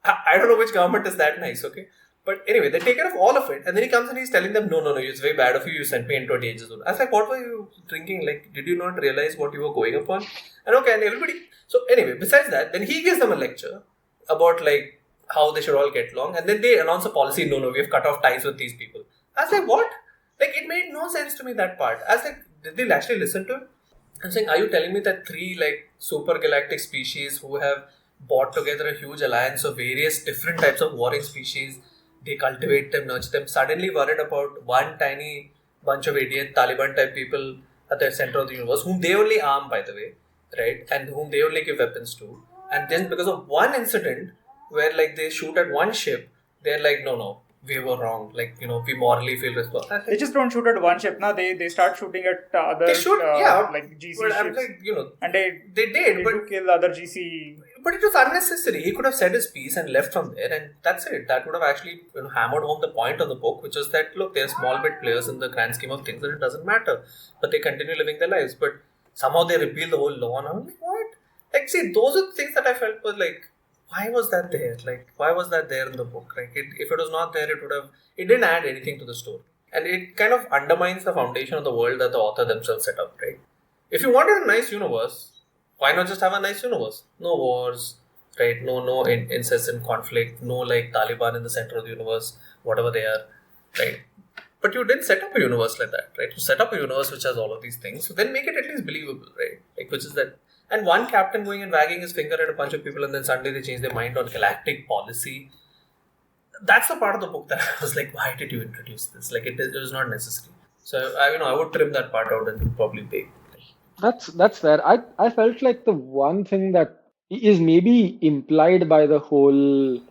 I don't know which government is that nice, okay? But anyway, they take care of all of it. And then he comes and he's telling them, no, it's very bad of you. You sent me into a danger zone. I was like, what were you thinking? Like, did you not realize what you were going upon? And okay, and everybody... So anyway, besides that, then he gives them a lecture about like how they should all get along. And then they announce a policy, no, we have cut off ties with these people. I was like, what? Like, it made no sense to me, that part. I was like, did they actually listen to it? I'm saying, are you telling me that 3 like super galactic species who have brought together a huge alliance of various different types of warring species, they cultivate them, nurture them, suddenly worried about one tiny bunch of idiot Taliban type people at the center of the universe, whom they only arm, by the way, right? And whom they only give weapons to. And then because of one incident where like they shoot at one ship, they're like, no, we were wrong. Like, we morally feel responsible. They just don't shoot at one ship, now they start shooting at other they shoot, like GC but ships. I'm like, and they did, but do kill other GC. But it was unnecessary. He could have said his piece and left from there, and that's it. That would have actually hammered home the point of the book, which is that look, they're small bit players in the grand scheme of things, and it doesn't matter. But they continue living their lives. But somehow they repeal the whole law, and I'm like, what? Like, see, those are the things that I felt was like, why was that there? Like, why was that there in the book? Like, if it was not there, it didn't add anything to the story. And it kind of undermines the foundation of the world that the author themselves set up, right? If you wanted a nice universe, why not just have a nice universe? No wars, right? No incessant conflict, no like Taliban in the center of the universe, whatever they are, right? But you didn't set up a universe like that, right? You set up a universe which has all of these things, so then make it at least believable, right? Like, which is that, and one captain going and wagging his finger at a bunch of people, and then suddenly they change their mind on galactic policy. That's the part of the book that I was like, why did you introduce this? Like, it was not necessary. So I would trim that part out and probably pay. That's fair. I felt like the one thing that is maybe implied by the whole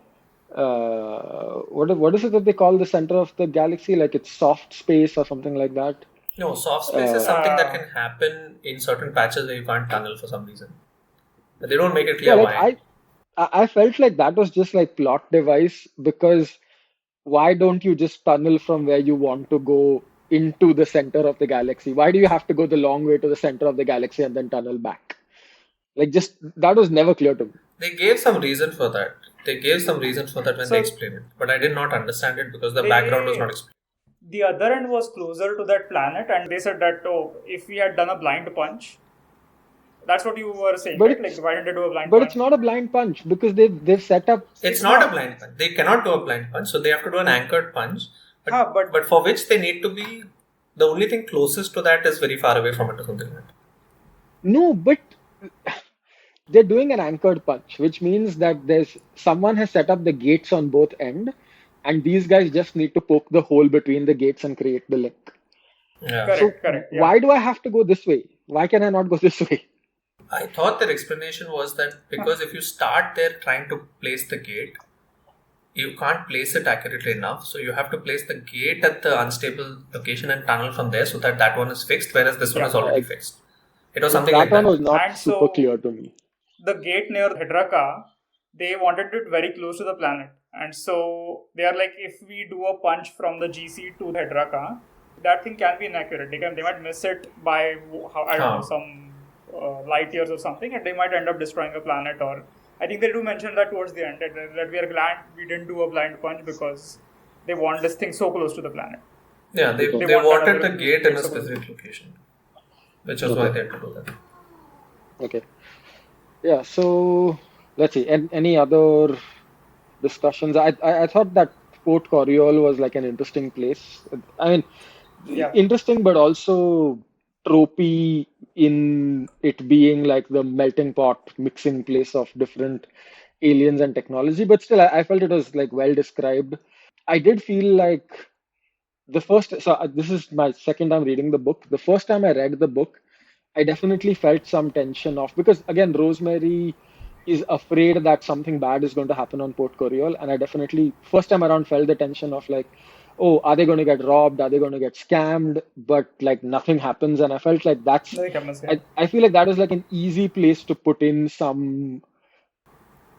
what is it that they call the center of the galaxy? Like it's soft space or something like that. No, soft space is something that can happen in certain patches where you can't tunnel for some reason. But they don't make it Yeah, clear like why. I felt like that was just like plot device because why don't you just tunnel from where you want to go into the center of the galaxy? Why do you have to go the long way to the center of the galaxy and then tunnel back? Like just that was never clear to me. They gave some reason for that. They gave some reason for that when they So explained it. But I did not understand it because the background was not explained. the other end was closer to that planet, and they said that, oh, if we had done a blind punch, that's what you were saying, But right? Like, why did they do a blind But punch? it's not a blind punch because they've set up. It's not a blind punch. They cannot do a blind punch, so they have to do an anchored punch. But for which they need to be, the only thing closest to that is very far away from it or something like that. No, but they're doing an anchored punch, which means that there's someone has set up the gates on both end, and these guys just need to poke the hole between the gates and create the link. Yeah. Correct. Yeah. Why do I have to go this way? Why can I not go this way? I thought their explanation was that because if you start there trying to place the gate, you can't place it accurately enough. So you have to place the gate at the unstable location and tunnel from there so that one is fixed, whereas this one is already fixed. It was something like That one that. was not And super so- clear to me. The gate near Hydraka, they wanted it very close to the planet. And so they are like, if we do a punch from the GC to Hydraka, that thing can be inaccurate. They might miss it by, I don't know, some light years or something, and they might end up destroying a planet. Or I think they do mention that towards the end, that we are glad we didn't do a blind punch because they want this thing so close to the planet. Yeah, they want wanted the another gate in a gate specific location, which is why they had to do that. Okay. Yeah, so let's see. Any other discussions? I thought that Port Coriol was like an interesting place. I mean, Yeah. interesting, but also tropey in it being like the melting pot, mixing place of different aliens and technology. But still, I felt it was like well described. I did feel like this is my second time reading the book. The first time I read the book, I definitely felt some tension of because again, Rosemary is afraid that something bad is going to happen on Port Coriol, and I definitely first time around felt the tension of like, oh, are they going to get robbed? Are they going to get scammed? But like nothing happens, and I felt like that's I feel like that is like an easy place to put in some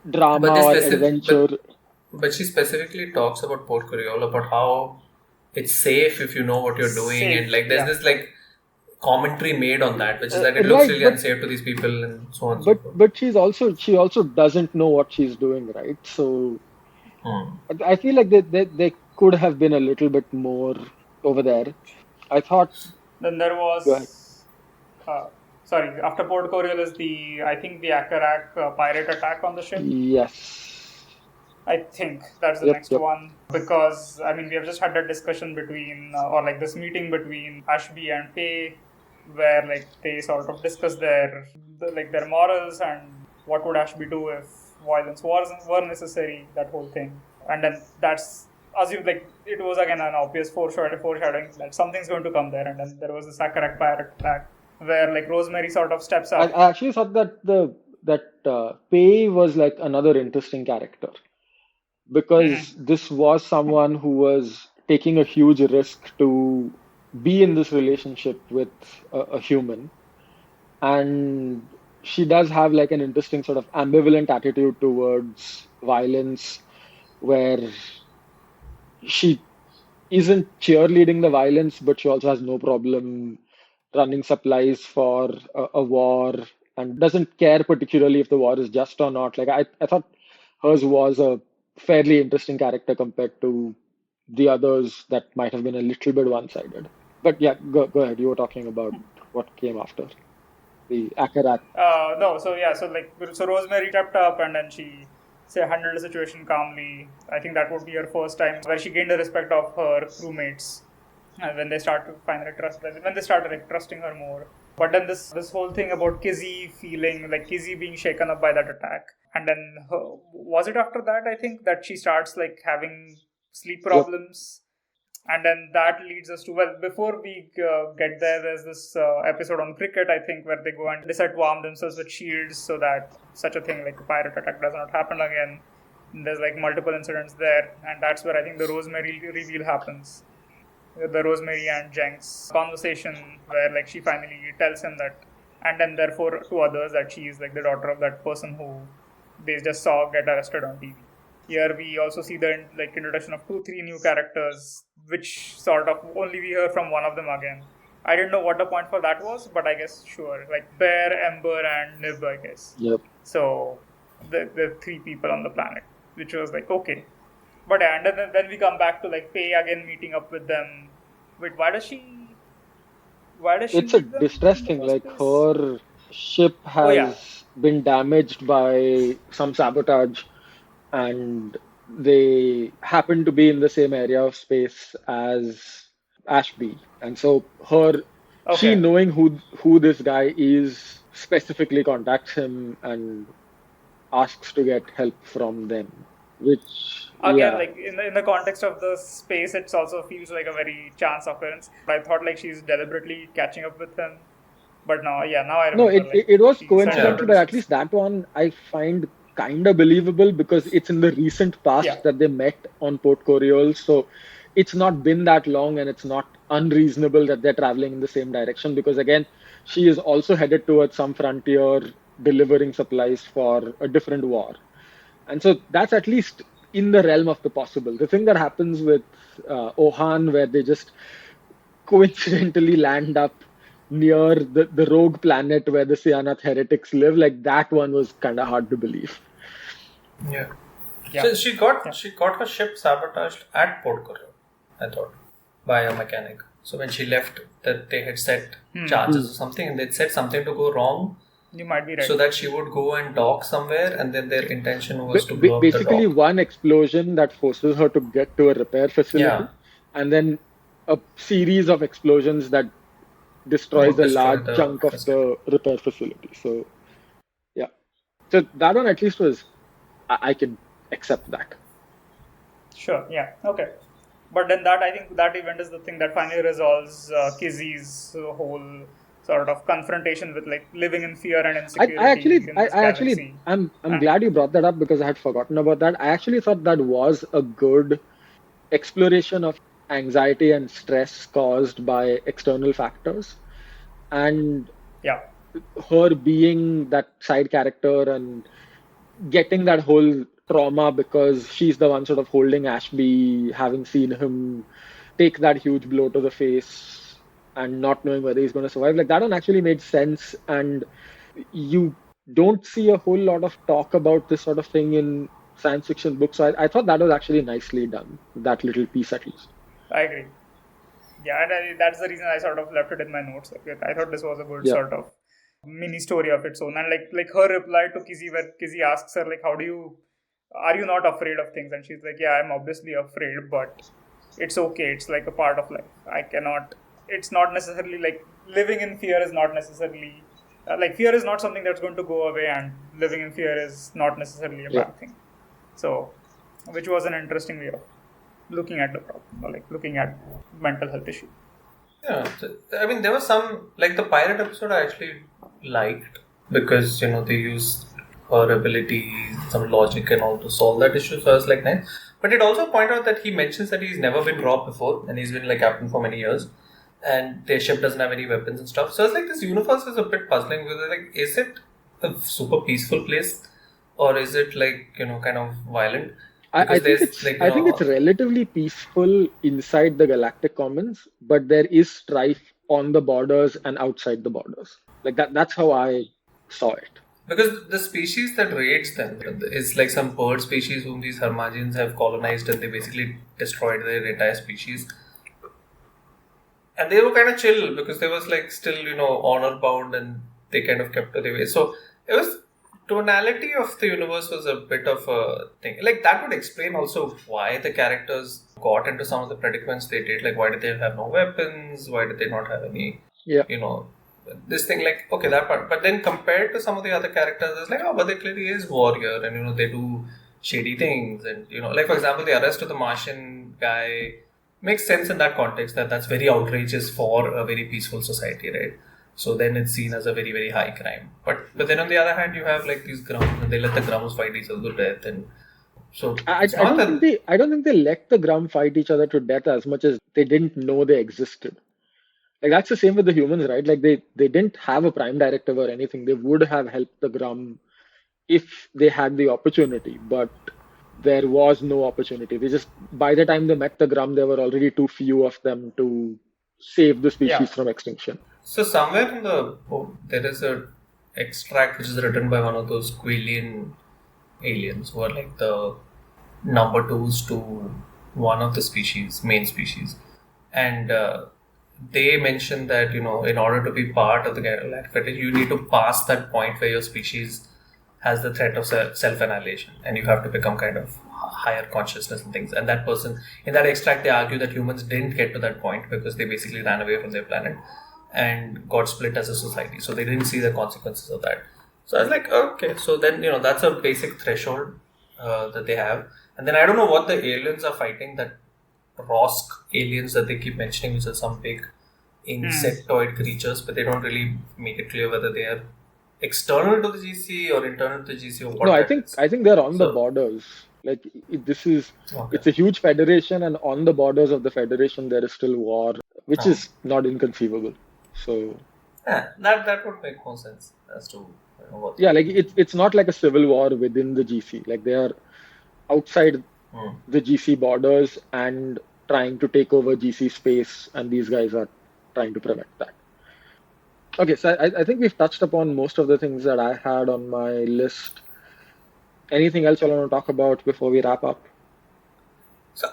drama or adventure. But she specifically talks about Port Coriol, about how it's safe if you know what you're doing, and like there's this like commentary made on that, which is that it looks really unsafe to these people and so on. But she also doesn't know what she's doing, right? So I feel like they could have been a little bit more over there. I thought. Then there was. Sorry, after Port Coriol is I think the Akarak pirate attack on the ship. Yes. I think that's the next one, because I mean we have just had that discussion between or like this meeting between Ashby and Pei, where like they sort of discuss their morals and what would Ashby do if violence were necessary, that whole thing, and then that's assumed like it was again an obvious foreshadowing that something's going to come there, and then there was the Sakarak pirate attack where like Rosemary sort of steps up. I actually thought that Pei was like another interesting character. Because this was someone who was taking a huge risk to be in this relationship with a human. And she does have like an interesting sort of ambivalent attitude towards violence, where she isn't cheerleading the violence, but she also has no problem running supplies for a war and doesn't care particularly if the war is just or not. Like I thought hers was a fairly interesting character compared to the others that might have been a little bit one-sided. But yeah, go ahead. You were talking about what came after. the Akarat. No, so Rosemary stepped up and then she handled the situation calmly. I think that would be her first time where she gained the respect of her crewmates when they start to finally when they started like trusting her more. But then this whole thing about Kizzy being shaken up by that attack, and then was it after that I think that she starts like having sleep problems. And then that leads us to, before we get there, there's this episode on cricket, I think, where they go and decide to arm themselves with shields so that such a thing like a pirate attack does not happen again. And there's like multiple incidents there, and that's where I think the Rosemary reveal happens. The Rosemary and Jenks conversation where like she finally tells him that, and then therefore to others that she is like the daughter of that person who they just saw get arrested on TV. Here we also see the introduction of 2-3 new characters, which sort of only we hear from one of them again. I didn't know what the point for that was, but I guess sure, like Bear, Ember, and Nib, I guess. Yep. So the 3 people on the planet, which was like okay, but and then we come back to like Pei again meeting up with them. Wait, why does she? It's a distress thing. Like her ship has been damaged by some sabotage. And they happen to be in the same area of space as Ashby. And so she knowing who this guy is specifically contacts him and asks to get help from them. Which again, like in the context of the space, it also feels like a very chance occurrence. I thought like she's deliberately catching up with him, but now I remember. No, it was coincidental, but at least that one I find kind of believable because it's in the recent past that they met on Port Coriolis, so it's not been that long and it's not unreasonable that they're traveling in the same direction because again she is also headed towards some frontier delivering supplies for a different war, and so that's at least in the realm of the possible. The thing that happens with Ohan where they just coincidentally land up near the rogue planet where the Sianath heretics live, like that one was kind of hard to believe. Yeah. So she got her ship sabotaged at Port Coriolis, I thought, by a mechanic. So when she left, that they had set charges or something, and they'd said something to go wrong. You might be right. So that she would go and dock somewhere, and then their intention was to blow up the dock. Basically, one explosion that forces her to get to a repair facility, and then a series of explosions that destroys a large chunk of the repair facility. So, yeah. So that one at least was, I can accept that. Sure, yeah, okay. But then I think that event is the thing that finally resolves Kizzy's whole sort of confrontation with like living in fear and insecurity. I'm glad you brought that up because I had forgotten about that. I actually thought that was a good exploration of anxiety and stress caused by external factors, and her being that side character and getting that whole trauma because she's the one sort of holding Ashby, having seen him take that huge blow to the face and not knowing whether he's going to survive. Like that one actually made sense, and you don't see a whole lot of talk about this sort of thing in science fiction books. So I thought that was actually nicely done, that little piece at least. I agree. Yeah, and that's the reason I sort of left it in my notes. Like, I thought this was a good sort of mini story of its own. And like her reply to Kizzy, where Kizzy asks her, like, are you not afraid of things? And she's like, yeah, I'm obviously afraid, but it's okay. It's like a part of life. It's not necessarily like living in fear is not necessarily, like fear is not something that's going to go away, and living in fear is not necessarily a bad thing. So, which was an interesting way of looking at the problem, or like looking at mental health issue. Yeah, I mean, there was some, like the pirate episode I actually liked because, they used her ability, some logic and all to solve that issue. So I was like, nice. But it also pointed out that he mentions that he's never been robbed before and he's been like captain for many years and their ship doesn't have any weapons and stuff. So I was like, this universe is a bit puzzling because like, is it a super peaceful place or is it like, kind of violent? I think it's relatively peaceful inside the Galactic Commons, but there is strife on the borders and outside the borders. Like that's how I saw it. Because the species that raids them is like some bird species whom these Hermasians have colonized and they basically destroyed their entire species. And they were kind of chill because they was like still, honor bound and they kind of kept to their way. So it was tonality of the universe was a bit of a thing. Like that would explain also why the characters got into some of the predicaments they did. Like why did they have no weapons? Why did they not have any? Yeah. This thing, like, okay, that part. But then compared to some of the other characters, it's like, oh, but they clearly is warrior, and they do shady things, and like for example, the arrest of the Martian guy makes sense in that context, that's very outrageous for a very peaceful society, right? So then it's seen as a very, very high crime. But then on the other hand, you have like these grums, and they let the grums fight each other to death, and so I don't think they let the Grum fight each other to death as much as they didn't know they existed. Like that's the same with the humans, right? Like they didn't have a prime directive or anything. They would have helped the Grum if they had the opportunity, but there was no opportunity. They just, by the time they met the Grum, there were already too few of them to save the species from extinction. So somewhere in the book, there is a extract which is written by one of those Quillian aliens who are like the number twos to one of the species, main species, and they mention that in order to be part of the Galactic Federation, you need to pass that point where your species has the threat of self-annihilation, and you have to become kind of higher consciousness and things. And that person, in that extract, they argue that humans didn't get to that point because they basically ran away from their planet and got split as a society. So they didn't see the consequences of that. So I was like, okay, so then that's a basic threshold that they have. And then I don't know what the aliens are fighting, that Rosk aliens that they keep mentioning, which are some big insectoid creatures, but they don't really make it clear whether they are external to the GC or internal to the GC or what. No, I think they're on the borders. Like it's a huge federation, and on the borders of the federation there is still war, which is not inconceivable. So that would make more sense as to what. Yeah, like it's not like a civil war within the GC. Like they are outside the GC borders and trying to take over GC space, and these guys are trying to prevent that. Okay, so I think we've touched upon most of the things that I had on my list. Anything else you want to talk about before we wrap up? So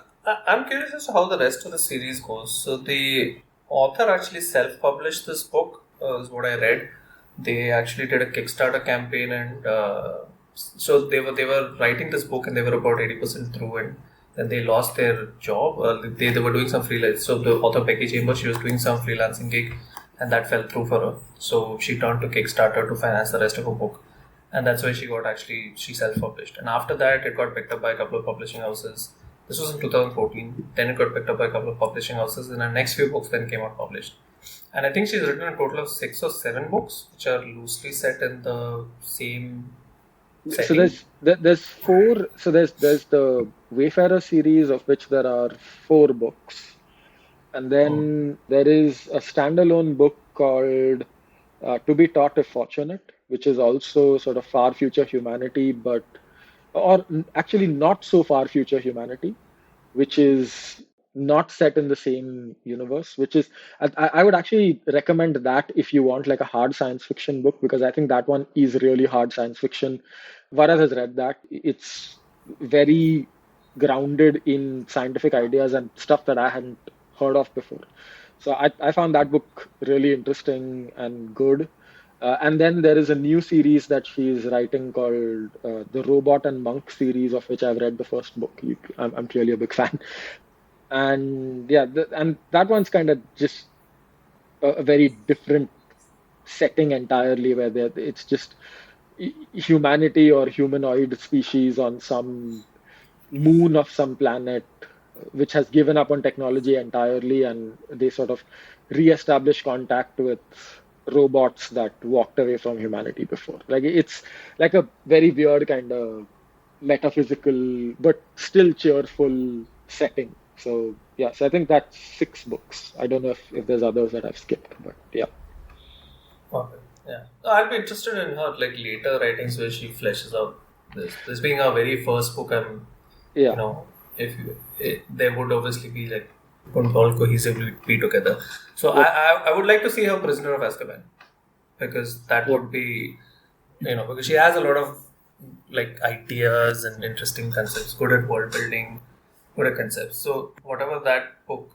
I'm curious as to how the rest of the series goes. So the author actually self-published this book, is what I read. They actually did a Kickstarter campaign, and so they were writing this book, and they were about 80% through, and then they lost their job. They were doing some freelance. So the author Becky Chambers, she was doing some freelancing gig, and that fell through for her. So she turned to Kickstarter to finance the rest of her book, and that's why she self-published. And after that, it got picked up by a couple of publishing houses. This was in 2014. Then it got picked up by a couple of publishing houses, and her next few books then came out published. And I think she's written a total of 6 or 7 books, which are loosely set in the same setting. So there's 4. So there's the Wayfarer series, of which there are 4 books, and then there is a standalone book called To Be Taught If Fortunate, which is also sort of far future humanity, or actually not so far future humanity, which is not set in the same universe, which is, I would actually recommend that if you want like a hard science fiction book, because I think that one is really hard science fiction. Varas has read that. It's very grounded in scientific ideas and stuff that I hadn't heard of before. So I found that book really interesting and good. And then there is a new series that she's writing called the Robot and Monk series, of which I've read the first book. I'm clearly a big fan. And yeah, and that one's kind of just a very different setting entirely, where it's just humanity or humanoid species on some moon of some planet which has given up on technology entirely, and they sort of re-establish contact with robots that walked away from humanity before. Like it's like a very weird kind of metaphysical but still cheerful setting. So yeah, so I think that's 6 books. I don't know if there's others that I've skipped, but yeah. Okay. Yeah, I'll be interested in her like later writings where she fleshes out this being her very first book. There would obviously be like couldn't all cohesively be together. So I would like to see her Prisoner of Azkaban, because that would be because she has a lot of like ideas and interesting concepts, good at world building, good at concepts. So whatever that book,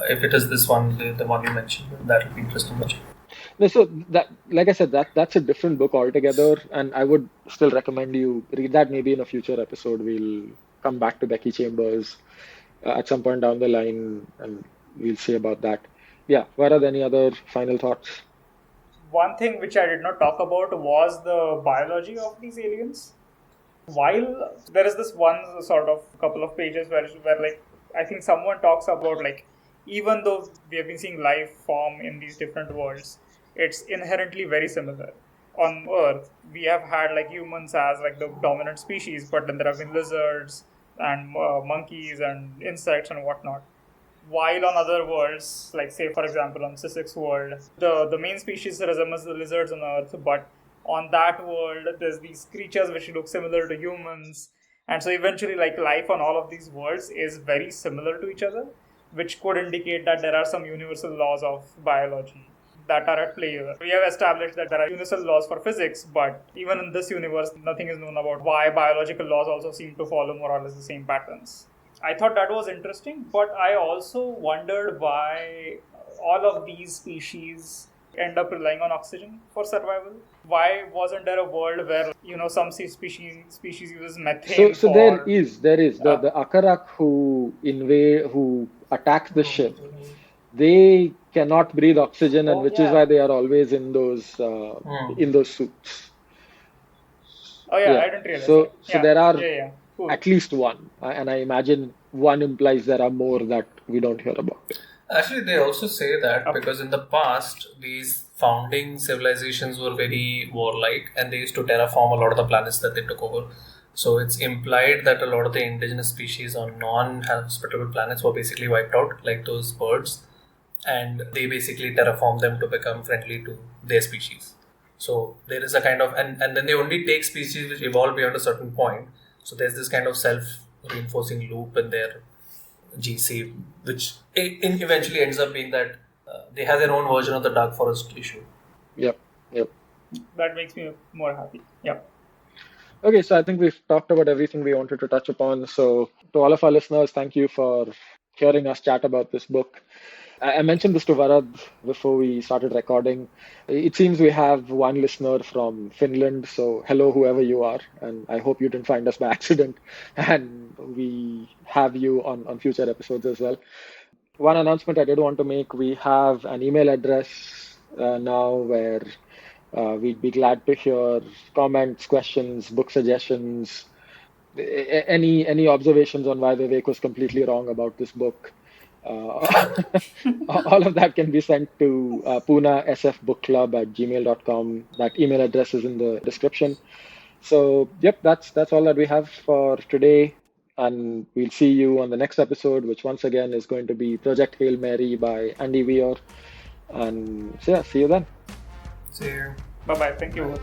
if it is this one, the one you mentioned, that would be interesting. No, so that, like I said, that's a different book altogether, and I would still recommend you read that. Maybe in a future episode, we'll come back to Becky Chambers at some point down the line, and we'll see about that. Yeah, what are any other final thoughts? One thing which I did not talk about was the biology of these aliens. While there is this one sort of couple of pages where like I think someone talks about like even though we have been seeing life form in these different worlds, it's inherently very similar. On Earth, we have had like humans as like the dominant species, but then there have been lizards and monkeys and insects and whatnot. While on other worlds, like say for example on Sissek's world, the main species resembles the lizards on Earth, but on that world there's these creatures which look similar to humans, and so eventually like life on all of these worlds is very similar to each other, which could indicate that there are some universal laws of biology that are at play here. We have established that there are universal laws for physics, but even in this universe, nothing is known about why biological laws also seem to follow more or less the same patterns. I thought that was interesting, but I also wondered why all of these species end up relying on oxygen for survival. Why wasn't there a world where some species uses methane So for there is the Akarak who attacks the ship. They cannot breathe oxygen, and which is why they are always in those suits. Oh yeah, I didn't realize So that. so there are Yeah. Cool. at least one, and I imagine one implies there are more that we don't hear about. Actually, they also say that because in the past, these founding civilizations were very warlike and they used to terraform a lot of the planets that they took over. So it's implied that a lot of the indigenous species on non-hospitable planets were basically wiped out, like those birds, and they basically terraform them to become friendly to their species. So there is a kind of, and then they only take species which evolve beyond a certain point. So there's this kind of self-reinforcing loop in their GC, which eventually ends up being that they have their own version of the dark forest issue. Yep. That makes me more happy. Yep. Okay, so I think we've talked about everything we wanted to touch upon. So to all of our listeners, thank you for hearing us chat about this book. I mentioned this to Varad before we started recording. It seems we have one listener from Finland, so hello, whoever you are, and I hope you didn't find us by accident, and we have you on future episodes as well. One announcement I did want to make, we have an email address now where we'd be glad to hear comments, questions, book suggestions, any observations on why Vivek was completely wrong about this book. All of that can be sent to poonasfbookclub@gmail.com. That email address is in the description. So, yep, that's all that we have for today. And we'll see you on the next episode, which once again is going to be Project Hail Mary by Andy Weir. And so, yeah, see you then. See you. Bye bye. Thank you.